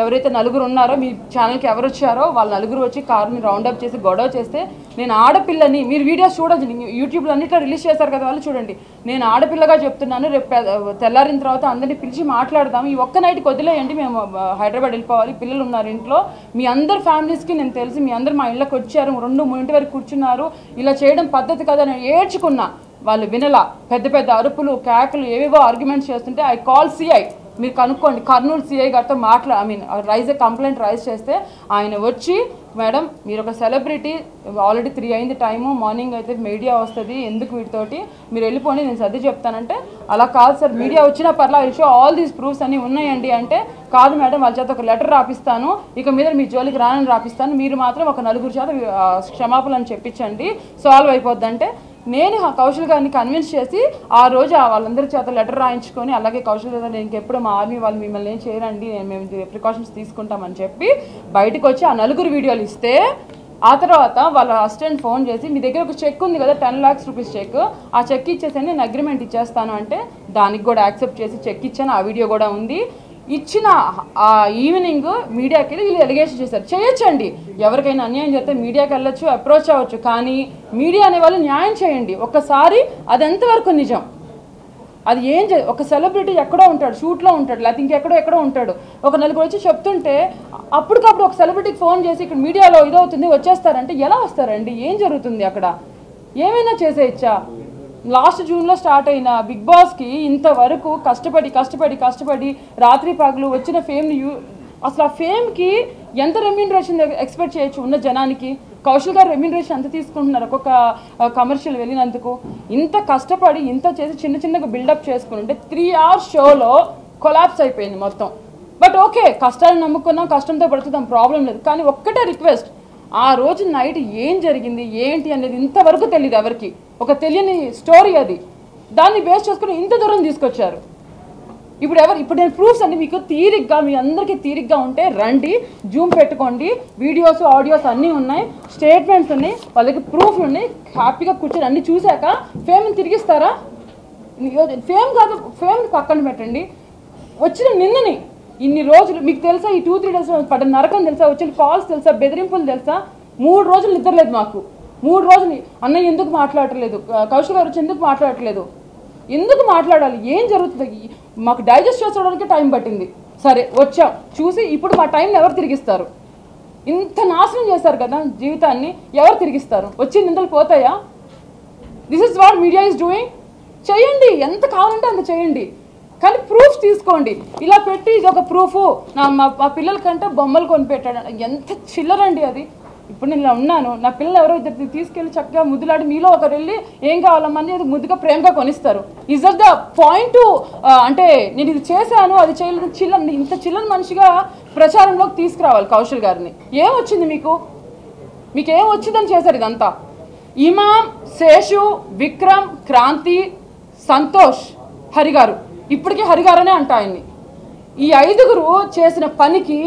ఎవరైతే నలుగురు ఉన్నారో, మీ ఛానల్కి ఎవరు వచ్చారో వాళ్ళ నలుగురు వచ్చి కారుని రౌండప్ చేసి గొడవ చేస్తే, నేను ఆడపిల్లని, మీరు వీడియోస్ చూడొచ్చు, యూట్యూబ్లో అన్నిట్లో రిలీజ్ చేశారు కదా వాళ్ళు చూడండి, నేను ఆడపిల్లగా చెప్తున్నాను, రేపు తెల్లారిన తర్వాత అందరినీ పిలిచి మాట్లాడదాం, ఈ ఒక్క నైట్కి వదిలేయండి, మేము హైదరాబాద్ వెళ్ళిపోవాలి, పిల్లలు ఉన్నారు ఇంట్లో, మీ అందరు ఫ్యామిలీస్కి నేను తెలిసి మీ అందరు మా ఇళ్ళకి వచ్చారు, 2-3 వరకు కూర్చున్నారు, ఇలా చేయడం పద్ధతి కదా, నేను ఏడ్చుకున్నా, వాళ్ళు వినలా, పెద్ద పెద్ద అరుపులు కేకలు ఏవేవో ఆర్గ్యుమెంట్స్ చేస్తుంటే ఐ కాల్ సిఐ, మీరు కనుక్కోండి, కర్నూలు సిఐ గారితో రైజ్ కంప్లైంట్ రైజ్ చేస్తే ఆయన వచ్చి, మేడం మీరు ఒక సెలబ్రిటీ, ఆల్రెడీ 3 అయింది టైము, మార్నింగ్ అయితే మీడియా వస్తుంది, ఎందుకు వీటితోటి మీరు వెళ్ళిపోండి, నేను సర్ది చెప్తానంటే, అలా కాదు సార్, మీడియా వచ్చినా పర్లా, I show all these proofs అన్నీ ఉన్నాయండి అంటే, కాదు మేడం వాళ్ళ చేత ఒక లెటర్ రాపిస్తాను, ఇక మీద మీ జోలికి రానని రాపిస్తాను, మీరు మాత్రం ఒక 4 చేత క్షమాపణలు చెప్పించండి, సాల్వ్ అయిపోద్ది అంటే, నేను కౌశల్ గారిని కన్విన్స్ చేసి ఆ రోజు వాళ్ళందరి చేత లెటర్ రాయించుకొని, అలాగే కౌశల్ గారు నేను ఇంకెప్పుడు మా ఆర్మీ వాళ్ళు మిమ్మల్ని ఏం చేయరండి, మేము ప్రికాషన్స్ తీసుకుంటామని చెప్పి బయటకు వచ్చి ఆ 4 వీడియోలు ఇస్తే, ఆ తర్వాత వాళ్ళ అసిస్టెంట్ ఫోన్ చేసి, మీ దగ్గర ఒక చెక్ ఉంది కదా 10 lakhs రూపీస్ చెక్, ఆ చెక్ ఇచ్చేసి నేను అగ్రిమెంట్ ఇచ్చేస్తాను అంటే, దానికి కూడా యాక్సెప్ట్ చేసి చెక్ ఇచ్చాను, ఆ వీడియో కూడా ఉంది. ఇచ్చిన ఆ ఈవినింగ్ మీడియాకి వెళ్ళి వీళ్ళు ఎలిగేషన్ చేశారు. చేయొచ్చండి, ఎవరికైనా అన్యాయం చేస్తే మీడియాకి వెళ్ళొచ్చు, అప్రోచ్ అవ్వచ్చు, కానీ మీడియా అనే వాళ్ళు న్యాయం చేయండి. ఒక్కసారి అది ఎంతవరకు నిజం, అది ఏం ఒక సెలబ్రిటీ ఎక్కడో ఉంటాడు, షూట్లో ఉంటాడు, లేకపోతే ఇంకెక్కడో ఉంటాడు, ఒక నలుగురు వచ్చి చెప్తుంటే అప్పటికప్పుడు ఒక సెలబ్రిటీకి ఫోన్ చేసి ఇక్కడ మీడియాలో ఇదవుతుంది వచ్చేస్తారంటే ఎలా వస్తారండి? ఏం జరుగుతుంది అక్కడ? ఏమైనా చేసేయచ్చా? లాస్ట్ జూన్లో స్టార్ట్ అయిన బిగ్ బాస్కి ఇంతవరకు కష్టపడి రాత్రి పగలు వచ్చిన ఫేమ్ని అసలు ఆ ఫేమ్కి ఎంత రెమ్యూనరేషన్ ఎక్స్పెక్ట్ చేయొచ్చు ఉన్న జనానికి? కౌశల్ గారు రెమ్యూనరేషన్ ఎంత తీసుకుంటున్నారు ఒక్కొక్క కమర్షియల్ వెళ్ళినందుకు? ఇంత కష్టపడి ఇంత చేసి చిన్నగా బిల్డప్ చేసుకుంటే 3 hours షోలో కొలాప్స్ అయిపోయింది మొత్తం. బట్ ఓకే, కష్టాలు నమ్ముకున్నాం, కష్టంతో పడుతున్నాం, ప్రాబ్లం లేదు. కానీ ఒక్కటే రిక్వెస్ట్, ఆ రోజు నైట్ ఏం జరిగింది ఏంటి అనేది ఇంతవరకు తెలియదు ఎవరికి, ఒక తెలియని స్టోరీ అది, దాన్ని బేస్ చేసుకుని ఇంత దూరం తీసుకొచ్చారు. ఇప్పుడు నేను ప్రూఫ్స్ అన్ని మీకు తీరిగ్గా, మీ అందరికీ తీరిగ్గా ఉంటే రండి, జూమ్ పెట్టుకోండి, వీడియోస్ ఆడియోస్ అన్నీ ఉన్నాయి, స్టేట్మెంట్స్ ఉన్నాయి, వాళ్ళకి ప్రూఫ్లు ఉన్నాయి, హ్యాపీగా కూర్చొని అన్ని చూశాక ఫేమ్ని తిరిగిస్తారా? ఫేమ్ కాదు, ఫేమ్ని పక్కన పెట్టండి. వచ్చిన నిన్నని ఇన్ని రోజులు మీకు తెలుసా, ఈ 2-3 days పడ్డ నరకం తెలుసా, వచ్చిన కాల్స్ తెలుసా, బెదిరింపులు తెలుసా? 3 రోజులు నిద్రలేదు మాకు. 3 రోజులు అన్నయ్య ఎందుకు మాట్లాడట్లేదు, కౌశల్ గారు వచ్చి ఎందుకు మాట్లాడట్లేదు, ఎందుకు మాట్లాడాలి, ఏం జరుగుతుంది? మాకు డైజెస్ట్ చేసుకోవడానికి టైం పట్టింది. సరే వచ్చాం చూసి, ఇప్పుడు మా టైంని ఎవరు తిరిగిస్తారు? ఇంత నాశనం చేశారు కదా జీవితాన్ని, ఎవరు తిరిగిస్తారు? వచ్చి నిందలు పోతాయా? This is what media is doing. చేయండి, ఎంత కావాలంటే అంత చేయండి, కానీ ప్రూఫ్స్ తీసుకోండి. ఇలా పెట్టి ఇది ఒక ప్రూఫ్, మా పిల్లల కంటే బొమ్మలు కొని పెట్టాడు, ఎంత చిల్లరండి అది. ఇప్పుడు నేను ఇలా ఉన్నాను, నా పిల్లలు ఎవరో ఇద్దరు తీసుకెళ్ళి చక్కగా ముద్దులాడి మీలో ఒకరు వెళ్ళి ఏం కావాలమ్మని అది ముద్దుగా ప్రేమగా కొనిస్తారు. Is that the point? అంటే నేను ఇది చేశాను అది చేయలేదు చిల్లని ఇంత చిల్లని మనిషిగా ప్రచారంలోకి తీసుకురావాలి కౌశల్ గారిని. ఏమొచ్చింది మీకేం వచ్చిందని చేశారు ఇదంతా? ఇమాం, శేషు, విక్రమ్, క్రాంతి, సంతోష్, హరిగారు, ఇప్పటికీ హరిగారనే అంట ఆయన్ని. ఈ 5గురు చేసిన పనికి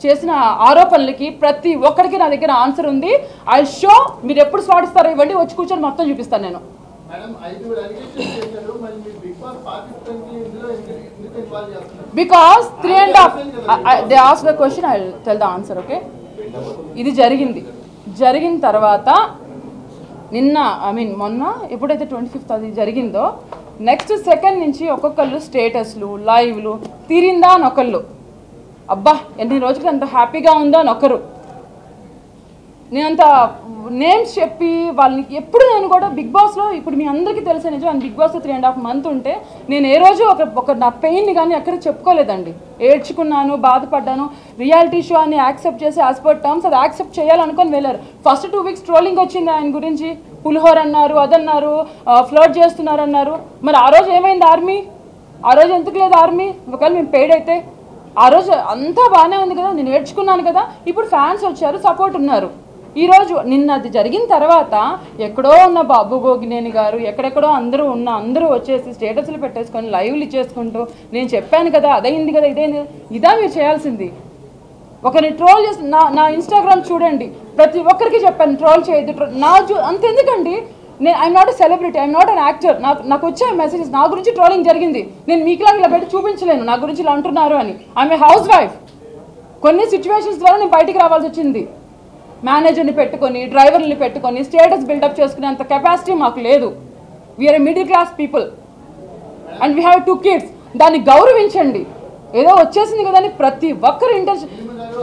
చేసిన ఆరోపణలకి ప్రతి ఒక్కరికి నా దగ్గర ఆన్సర్ ఉంది. I show. మీరు ఎప్పుడు స్వాడిస్తారో ఇవ్వండి, వచ్చి కూర్చొని మొత్తం చూపిస్తాను నేను. Because 3.5 they ask the question, I tell the answer. Okay, ఇది జరిగిన తర్వాత నిన్న మొన్న ఎప్పుడైతే 25th అది జరిగిందో నెక్స్ట్ సెకండ్ నుంచి ఒక్కొక్కళ్ళు స్టేటస్లు లైవ్లు తీరిందా అని ఒకళ్ళు, అబ్బా ఎన్ని రోజులు అంత హ్యాపీగా ఉందో అని ఒకరు. నేనంత నేమ్స్ చెప్పి వాళ్ళని ఎప్పుడు నేను కూడా బిగ్ బాస్లో ఇప్పుడు మీ అందరికీ తెలిసే నిజం, నేను బిగ్ బాస్లో 3.5 months ఉంటే నేను ఏ రోజు ఒక నా పెయిన్ని కానీ ఎక్కడ చెప్పుకోలేదండి. ఏడ్చుకున్నాను, బాధపడ్డాను. రియాలిటీ షో అని యాక్సెప్ట్ చేసి యాజ్ పర్ టర్మ్స్ అది యాక్సెప్ట్ చేయాలనుకొని వెళ్ళారు. ఫస్ట్ 2 weeks ట్రోలింగ్ వచ్చింది ఆయన గురించి, పులిహోర అన్నారు, అదన్నారు, ఫ్లోట్ చేస్తున్నారు అన్నారు. మరి ఆ రోజు ఏమైంది ఆర్మీ? ఆ రోజు ఎందుకు లేదు ఆర్మీ? ఒకవేళ మేము పెయిడ్ అయితే ఆ రోజు అంతా బాగానే ఉంది కదా, నేను ఏడ్చుకున్నాను కదా. ఇప్పుడు ఫ్యాన్స్ వచ్చారు, సపోర్ట్ ఉన్నారు. ఈరోజు నిన్న అది జరిగిన తర్వాత ఎక్కడో ఉన్న బాబు గోగినేని గారు, ఎక్కడెక్కడో అందరూ వచ్చేసి స్టేటస్లు పెట్టేసుకొని లైవ్లు ఇచ్చేసుకుంటూ నేను చెప్పాను కదా అదైంది కదా ఇదేంది, ఇదా మీరు చేయాల్సింది? ఒకరిని ట్రోల్ చేసి నా ఇన్స్టాగ్రామ్ చూడండి, ప్రతి ఒక్కరికి చెప్పాను ట్రోల్ చేయొద్దు. అంతెందుకండి, నేను I'm not a celebrity, I'm not an actor. నాకు వచ్చే మెసేజెస్ నా గురించి ట్రోలింగ్ జరిగింది, నేను మీకులా ఇలా పెట్టి చూపించలేను నా గురించి ఇలా అంటున్నారు అని. I'm a house wife. కొన్ని సిచ్యువేషన్స్ ద్వారా నేను బయటికి రావాల్సి వచ్చింది. మేనేజర్ని పెట్టుకొని డ్రైవర్ని పెట్టుకొని స్టేటస్ బిల్డప్ చేసుకునే అంత కెపాసిటీ మాకు లేదు. We are a middle class people and we have 2 kids. దాన్ని గౌరవించండి. ఏదో వచ్చేసింది కదా అని ప్రతి ఒక్కరు intention.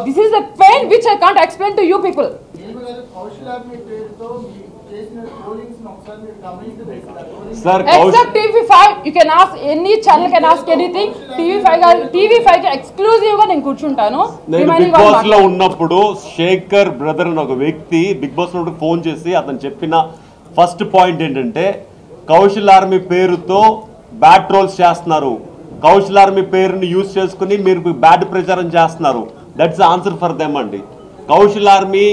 This is the pain which I can't explain to you people. Sir, except TV5, you can ask any channel, can ask anything. TV5 కి exclusive గా నేను కూర్చుంటాను. నేను బిగ్ బాస్ లో ఉన్నప్పుడు శేఖర్ బ్రదర్ అని ఒక వ్యక్తి బిగ్ బాస్ లో ఫోన్ చేసి అతను చెప్పిన ఫస్ట్ పాయింట్ ఏంటంటే కౌశల్ ఆర్మీ పేరుతో బ్యాడ్ ట్రోల్స్ చేస్తున్నారు, కౌశల్ ఆర్మీ పేరుని యూజ్ చేసుకుని మీరు బ్యాడ్ ప్రచారం చేస్తున్నారు. దట్స్ ఆన్సర్ ఫర్ దెమ్ అండి. కౌశల్ ఆర్మీ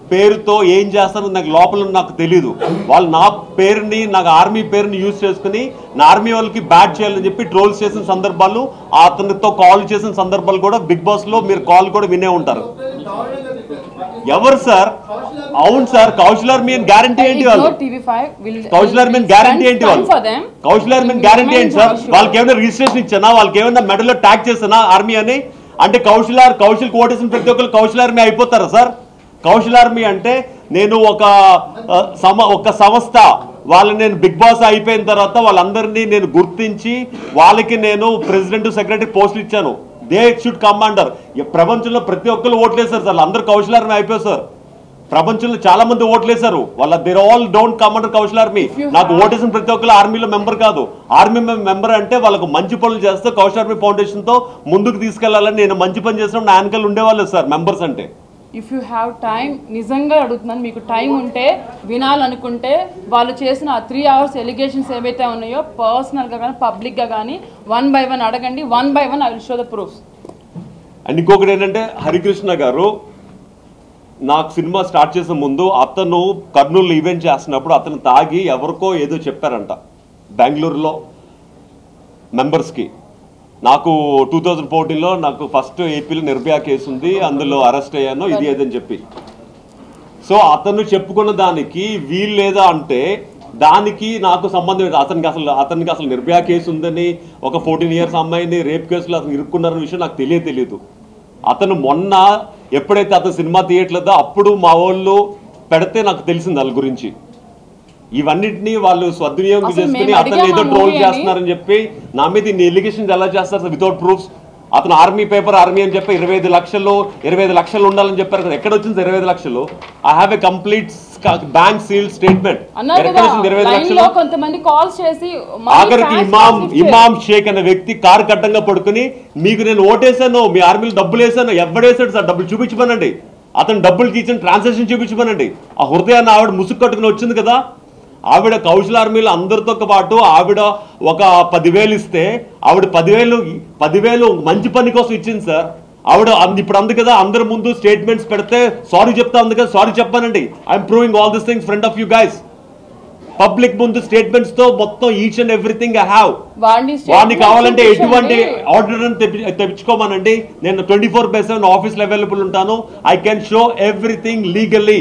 పేరుతో ఏం చేస్తారో నాకు లోపల నాకు తెలీదు. వాళ్ళు నా పేరుని, నాకు ఆర్మీ పేరుని యూజ్ చేసుకుని నా ఆర్మీ వాళ్ళకి బ్యాడ్ చేయాలని చెప్పి ట్రోల్స్ చేసిన సందర్భాలు, అతనితో కాల్ చేసిన సందర్భాలు కూడా బిగ్ బాస్ లో మీరు కాల్ కూడా వినే ఉంటారు. ఎవరు సార్? అవును సార్, కౌశల్ ఆర్మీ అని గ్యారంటీ ఏంటి? వాళ్ళు కౌశల్ ఆర్మీ గ్యారంటీ ఏంటి? వాళ్ళు కౌశల్ ఆర్మీ గ్యారంటీ ఏంటి సార్? వాళ్ళకి ఏమైనా రిజిస్ట్రేషన్ ఇచ్చానా? వాళ్ళకి ఏమైనా మెడల్లో ట్యాగ్ చేసానా ఆర్మీ అని? అంటే కౌశల్ కోటేసిన ప్రతి ఒక్కరు కౌశల్ ఆర్మీ అయిపోతారా సార్? కౌశల్ ఆర్మీ అంటే నేను ఒక సంస్థ, వాళ్ళని నేను బిగ్ బాస్ అయిపోయిన తర్వాత వాళ్ళందరినీ నేను గుర్తించి వాళ్ళకి నేను ప్రెసిడెంట్ సెక్రటరీ పోస్టులు ఇచ్చాను. They should commander. ప్రపంచంలో ప్రతి ఒక్కరు ఓట్లేశారు సార్, అందరూ కౌశల్ ఆర్మీ అయిపోయారు సార్. ప్రపంచంలో చాలా మంది ఓట్లేశారు, వాళ్ళ there all don't commander Kaushal army. నాకు ఓటేసిన ప్రతి ఒక్కరు ఆర్మీలో మెంబర్ కాదు. ఆర్మీ మెంబర్ అంటే వాళ్ళకు మంచి పనులు చేస్తే కౌశల్ ఆర్మీ ఫౌండేషన్ తో ముందుకు తీసుకెళ్లాలని నేను మంచి పని చేసిన నా వెనకాల ఉండేవాళ్ళు సార్ మెంబర్స్ అంటే. ఇఫ్ యూ హ్యావ్ టైం, నిజంగా అడుగుతున్నాను, మీకు టైం ఉంటే వినాలనుకుంటే వాళ్ళు చేసిన 3 hours ఎలిగేషన్స్ ఏవైతే ఉన్నాయో పర్సనల్గా కానీ పబ్లిక్గా కానీ 1 by 1 అడగండి. 1 by 1 I will show the proofs. And ఇంకొకటి ఏంటంటే హరికృష్ణ గారు నాకు సినిమా స్టార్ట్ చేసే ముందు అతను కర్నూలు ఈవెంట్ చేస్తున్నప్పుడు అతను తాగి ఎవరికో ఏదో చెప్పారంట బెంగళూరులో మెంబర్స్కి. నాకు 2014లో నాకు ఫస్ట్ ఏపీలో నిర్భయ కేసు ఉంది, అందులో అరెస్ట్ అయ్యాను, ఇది ఏదని చెప్పి. సో అతను చెప్పుకున్న దానికి వీలు లేదా అంటే దానికి నాకు సంబంధం లేదు. అతనికి అసలు నిర్భయ కేసు ఉందని, ఒక 14 years అమ్మాయిని రేప్ కేసులో అతను ఇరుక్కున్నారన్న విషయం నాకు తెలియదు. అతను మొన్న ఎప్పుడైతే అతను సినిమా తీయట్లేదో అప్పుడు మా వాళ్ళు పెడితే నాకు తెలిసింది వాళ్ళ గురించి. ఇవన్నిటినీ వాళ్ళు సద్వినియోగం చేసుకుని అతను ఏదో ట్రోల్ చేస్తున్నారని చెప్పి నా మీద ఇన్ని ఎలిగేషన్స్ ఎలా చేస్తారు సార్ వితౌట్ ప్రూఫ్స్? అతను ఆర్మీ అని చెప్పి 25 లక్షలు ఉండాలని చెప్పారు కదా. ఎక్కడ వచ్చింది 25 లక్షలు? I have a complete bank seal statement. ఆఖరికి ఇమాం షేక్ అనే వ్యక్తి కారు కట్టంగా పడుకుని మీకు నేను ఓటేసాను, మీ ఆర్మీలో డబ్బులు వేసాను, ఎవడేసాడు సార్? డబ్బులు చూపించమనండి. అతను డబ్బులకి ఇచ్చిన ట్రాన్సాక్షన్ చూపించమనండి. ఆ హృదయాన్ని ఆవిడ ముసుగు కట్టుకుని వచ్చింది కదా, ఆవిడ కౌశల్ ఆర్మీలో అందరితో పాటు ఆవిడ ఒక 10,000 ఇస్తే ఆవిడ 10,000 మంచి పని కోసం ఇచ్చింది సార్. ఆవిడ ఇప్పుడు అంది కదా, అందరి ముందు స్టేట్మెంట్స్ పెడితే సారీ చెప్తా ఉంది కదా, సారీ చెప్పానండి. I'm proving all this things front of you guys. Public ముందు స్టేట్మెంట్స్ తో మొత్తం each and everything I have. వాడిని కావాలంటే ఎటువంటి ఆర్డర్ తెప్పించుకోమనండి. నేను 24/7 ఆఫీస్లో అవైలబుల్ ఉంటాను. I can show everything legally.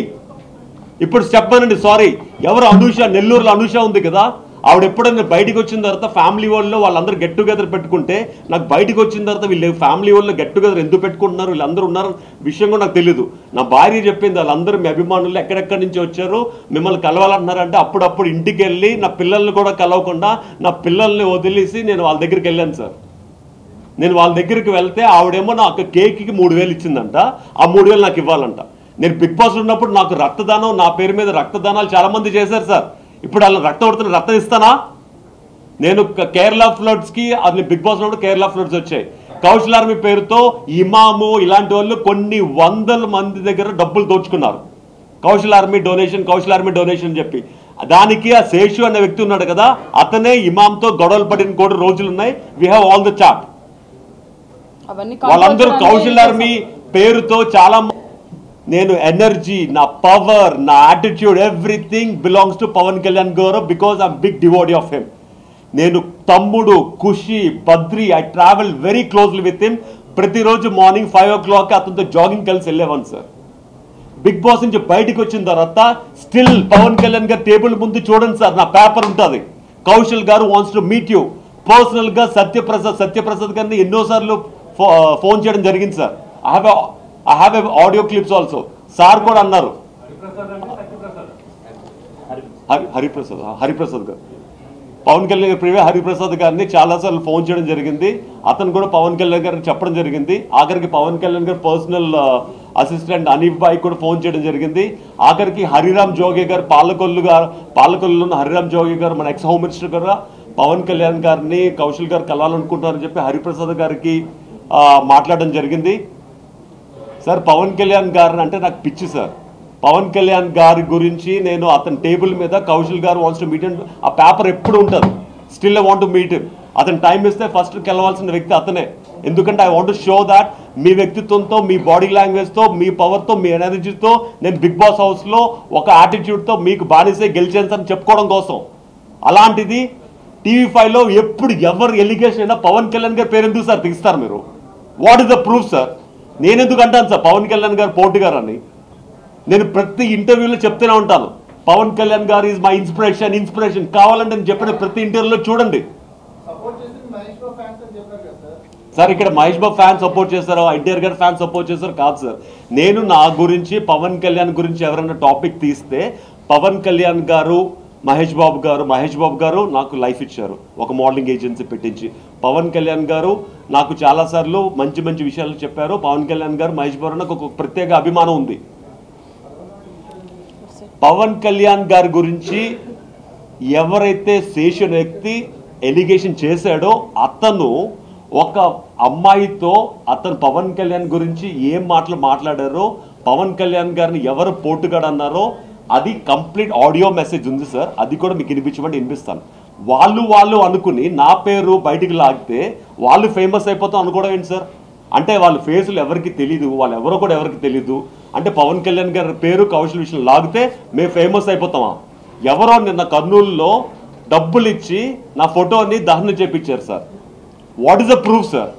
ఇప్పుడు చెప్పానండి సారీ. ఎవరు అనూష, నెల్లూరులో అనూష ఉంది కదా, ఆవిడ ఎప్పుడైనా బయటకు వచ్చిన తర్వాత ఫ్యామిలీ వాళ్ళు వాళ్ళందరూ గెట్ టుగెదర్ పెట్టుకుంటే, నాకు బయటకు వచ్చిన తర్వాత వీళ్ళు ఫ్యామిలీ వాళ్ళు గెట్ టుగెదర్ ఎందుకు పెట్టుకుంటున్నారు, వీళ్ళందరూ ఉన్నారు విషయం కూడా నాకు తెలియదు. నా భార్య చెప్పింది, వాళ్ళందరూ మీ అభిమానులు ఎక్కడెక్కడి నుంచి వచ్చారు, మిమ్మల్ని కలవాలన్నారంటే అప్పుడప్పుడు ఇంటికి వెళ్ళి నా పిల్లల్ని కూడా కలవకుండా నా పిల్లల్ని వదిలేసి నేను వాళ్ళ దగ్గరికి వెళ్ళాను సార్. నేను వాళ్ళ దగ్గరికి వెళ్తే ఆవిడేమో నాకు కేక్కి 3,000 ఇచ్చిందంట. ఆ 3,000 నాకు ఇవ్వాలంట. నేను బిగ్ బాస్ ఉన్నప్పుడు నాకు రక్తదానం, నా పేరు మీద రక్తదానాలు చాలా మంది చేశారు సార్. ఇప్పుడు వాళ్ళ రక్తం ఇస్తానా? నేను కేరళ ఫ్లడ్స్కి అది బిగ్ బాస్ ఉన్నప్పుడు కేరళ ఫ్లడ్స్ వచ్చాయి. కౌశల్ ఆర్మీ పేరుతో ఇమాము ఇలాంటి వాళ్ళు కొన్ని 100 మంది దగ్గర డబ్బులు దోచుకున్నారు. కౌశల్ ఆర్మీ డొనేషన్ చెప్పి. దానికి ఆ శేషు అనే వ్యక్తి ఉన్నాడు కదా, అతనే ఇమాంతో గొడవలు పడిన కూడా రోజులు ఉన్నాయి. We have all the chat. వాళ్ళందరూ కౌశల్ ఆర్మీ పేరుతో చాలా. నేను ఎనర్జీ, నా పవర్, నా attitude, everything belongs to Pawan Kalyan garu because I'm big devotee of him. నేను Thammudu, Kushi, Badri, I travel very closely with him. ప్రతిరోజు మార్నింగ్ 5 o'clock అతనితో జాగింగ్ కలిసి వెళ్ళేవాను సార్. బిగ్ బాస్ నుంచి బయటకు వచ్చిన తర్వాత స్టిల్ పవన్ కళ్యాణ్ గారు టేబుల్ ముందు చూడండి సార్, నా పేపర్ ఉంటుంది. Kaushal garu wants to meet you personal గా. సత్యప్రసాద్ గారిని ఎన్నోసార్లు ఫోన్ చేయడం జరిగింది sir. I have audio clips also. Sir కూడా అన్నారు, హరిప్రసాద్ గారు, పవన్ కళ్యాణ్ ప్రివే హరిప్రసాద్ గారిని చాలాసార్లు ఫోన్ చేయడం జరిగింది. అతను కూడా పవన్ కళ్యాణ్ గారికి చెప్పడం జరిగింది. ఆఖరికి పవన్ కళ్యాణ్ గారు పర్సనల్ అసిస్టెంట్ అనీఫ్ బాయ్ కూడా ఫోన్ చేయడం జరిగింది. ఆఖరికి హరిరామ్ జోగి గారు, పాలకొల్లులో ఉన్న హరిరామ్ జోగి గారు, మన ఎక్స్ హోమ్ మినిస్టర్ గారు, పవన్ కళ్యాణ్ గారిని కౌశల్ గారు కలవాలనుకుంటున్నారని చెప్పి హరిప్రసాద్ గారికి మాట్లాడడం జరిగింది. సార్ పవన్ కళ్యాణ్ గారిని అంటే నాకు పిచ్చి సార్. పవన్ కళ్యాణ్ గారి గురించి నేను అతని టేబుల్ మీద Kaushal garu wants to meet, ఆ పేపర్ ఎప్పుడు ఉంటుంది. Still I want to meet him. అతను టైం ఇస్తే ఫస్ట్ కలవాల్సిన వ్యక్తి అతనే. ఎందుకంటే I want to show that మీ వ్యక్తిత్వంతో, మీ బాడీ లాంగ్వేజ్తో, మీ పవర్తో, మీ ఎనర్జీతో నేను బిగ్ బాస్ హౌస్లో ఒక యాటిట్యూడ్తో మీకు బానిసే గెలిచాను అని చెప్పుకోవడం కోసం. అలాంటిది TV5లో ఎప్పుడు ఎవరు ఎలిగేషన్ అయినా పవన్ కళ్యాణ్ గారి పేరు ఎందుకు సార్ తీస్తారు మీరు? What is the proof sir? నేను ఎందుకు అంటాను సార్ పవన్ కళ్యాణ్ గారు పోటీ గారు అని? నేను ప్రతి ఇంటర్వ్యూలో చెప్తూనే ఉంటాను, పవన్ కళ్యాణ్ గారు ఈజ్ మై ఇన్స్పిరేషన్. కావాలంటే నేను చెప్పిన ప్రతి ఇంటర్వ్యూలో చూడండి సార్. ఇక్కడ మహేష్ బాబు ఫ్యాన్స్ సపోర్ట్ చేస్తారో, ఎన్టీఆర్ గారు ఫ్యాన్స్ సపోర్ట్ చేస్తారో కాదు సార్. నేను నా గురించి, పవన్ కళ్యాణ్ గురించి ఎవరైనా టాపిక్ తీస్తే, పవన్ కళ్యాణ్ గారు, మహేష్ బాబు గారు నాకు లైఫ్ ఇచ్చారు, ఒక మోడలింగ్ ఏజెన్సీ పెట్టించి. పవన్ కళ్యాణ్ గారు నాకు చాలాసార్లు మంచి విషయాలు చెప్పారు. పవన్ కళ్యాణ్ గారు, మహేష్ బాబు నాకు ఒక ప్రత్యేక అభిమానం ఉంది. పవన్ కళ్యాణ్ గారి గురించి ఎవరైతే శేషు వ్యక్తి ఎలిగేషన్ చేశాడో, అతను ఒక అమ్మాయితో అతను పవన్ కళ్యాణ్ గురించి ఏం మాట్లాడారో, పవన్ కళ్యాణ్ గారిని ఎవరు పోటుగాడు అన్నారో, అది కంప్లీట్ ఆడియో మెసేజ్ ఉంది సార్. అది కూడా మీకు వినిపిస్తాను. వాళ్ళు అనుకుని నా పేరు బయటికి లాగితే వాళ్ళు ఫేమస్ అయిపోతాం అనుకోవడం ఏంటి సార్? అంటే వాళ్ళ ఫేసులు ఎవరికి తెలీదు, వాళ్ళు ఎవరో కూడా ఎవరికి తెలీదు. అంటే పవన్ కళ్యాణ్ గారి పేరు కౌశల్ విషయం లాగితే మేము ఫేమస్ అయిపోతామా? ఎవరో నిన్న కర్నూలులో డబ్బులు ఇచ్చి నా ఫోటోని దహనం చేపించారు sir. What is the proof sir?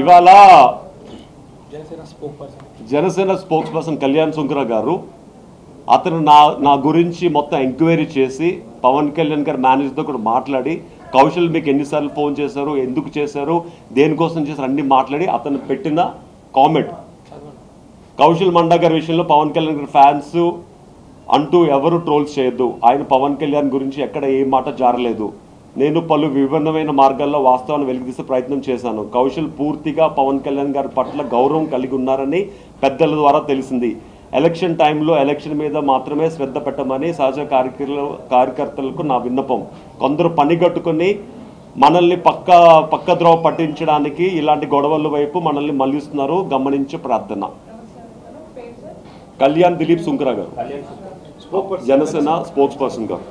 ఇవాళ జనసేన స్పోక్స్ పర్సన్ కళ్యాణ్ సుంకర గారు, అతను నా గురించి మొత్తం ఎంక్వైరీ చేసి పవన్ కళ్యాణ్ గారి మేనేజర్తో కూడా మాట్లాడి, కౌశల్ మీకు ఎన్నిసార్లు ఫోన్ చేశారు, ఎందుకు చేశారు, దేనికోసం చేశారు అన్ని మాట్లాడి అతను పెట్టిన కామెంట్, కౌశల్ మండా గారి విషయంలో పవన్ కళ్యాణ్ గారి ఫ్యాన్స్ అంటూ ఎవరు ట్రోల్స్ చేయొద్దు, ఆయన పవన్ కళ్యాణ్ గురించి ఎక్కడ ఏ మాట జారలేదు, నేను పలు విభిన్నమైన మార్గాల్లో వాస్తవాన్ని వెలికితీసే ప్రయత్నం చేశాను, కౌశల్ పూర్తిగా పవన్ కళ్యాణ్ గారి పట్ల గౌరవం కలిగి ఉన్నారని పెద్దల ద్వారా తెలిసింది, ఎలక్షన్ టైంలో ఎలక్షన్ మీద మాత్రమే శ్రద్ధ పెట్టమని సహజ కార్యకర్తలకు నా విన్నపం, కొందరు పనిగట్టుకుని మనల్ని పక్క ద్రోవ పట్టించడానికి ఇలాంటి గొడవల వైపు మనల్ని మళ్లిస్తున్నారు. గమనించే ప్రార్థన. కళ్యాణ్ దిలీప్ సుంకరా గారు, జనసేన స్పోక్స్ పర్సన్ గారు.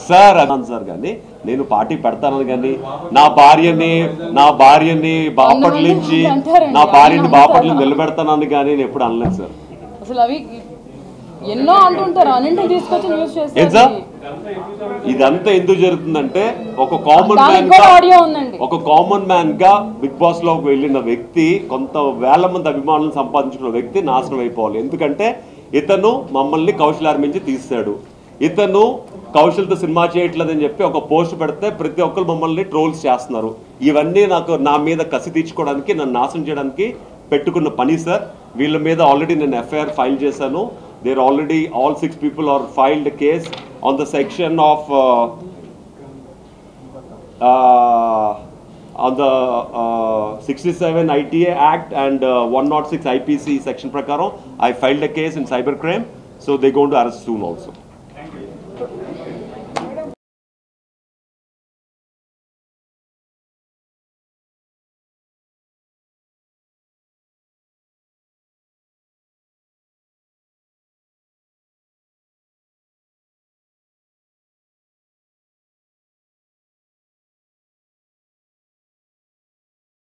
సార్ సార్ కానీ నేను పార్టీ పెడతానని కానీ నా భార్యని బాపట్ల నుంచి బాపట్ల నిలబెడతానని కానీ నేను ఎప్పుడు అనలేదు సార్. అసలు అవి ఎన్నో అంటుంటారు, అన్నింటినీ తీసుకొచ్చి న్యూస్ చేస్తారు. సార్ ఇదంతా ఎందుకు జరుగుతుందంటే ఒక కామన్ మ్యాన్ గా బిగ్ బాస్ లోకి వెళ్ళిన వ్యక్తి, కొంత వేల మంది అభిమానులను సంపాదించుకున్న వ్యక్తి నాశనం అయిపోవాలి. ఎందుకంటే ఇతను మమ్మల్ని కౌశల్ ఆర్మించి తీస్తాడు. ఇతను కౌశల్తో సినిమా చేయట్లేదని చెప్పి ఒక పోస్ట్ పెడితే ప్రతి ఒక్కరు మమ్మల్ని ట్రోల్స్ చేస్తున్నారు. ఇవన్నీ నా మీద కసి తీర్చుకోవడానికి, నన్ను నాశనం చేయడానికి పెట్టుకున్న పని సార్. వీళ్ళ మీద ఆల్రెడీ నేను ఎఫ్ఐఆర్ ఫైల్ చేశాను. There already all 6 people are filed a case on the section of on the 67 ITA Act and 106 IPC section prakaram I filed a case in cybercrime, so they're going to arrest soon also.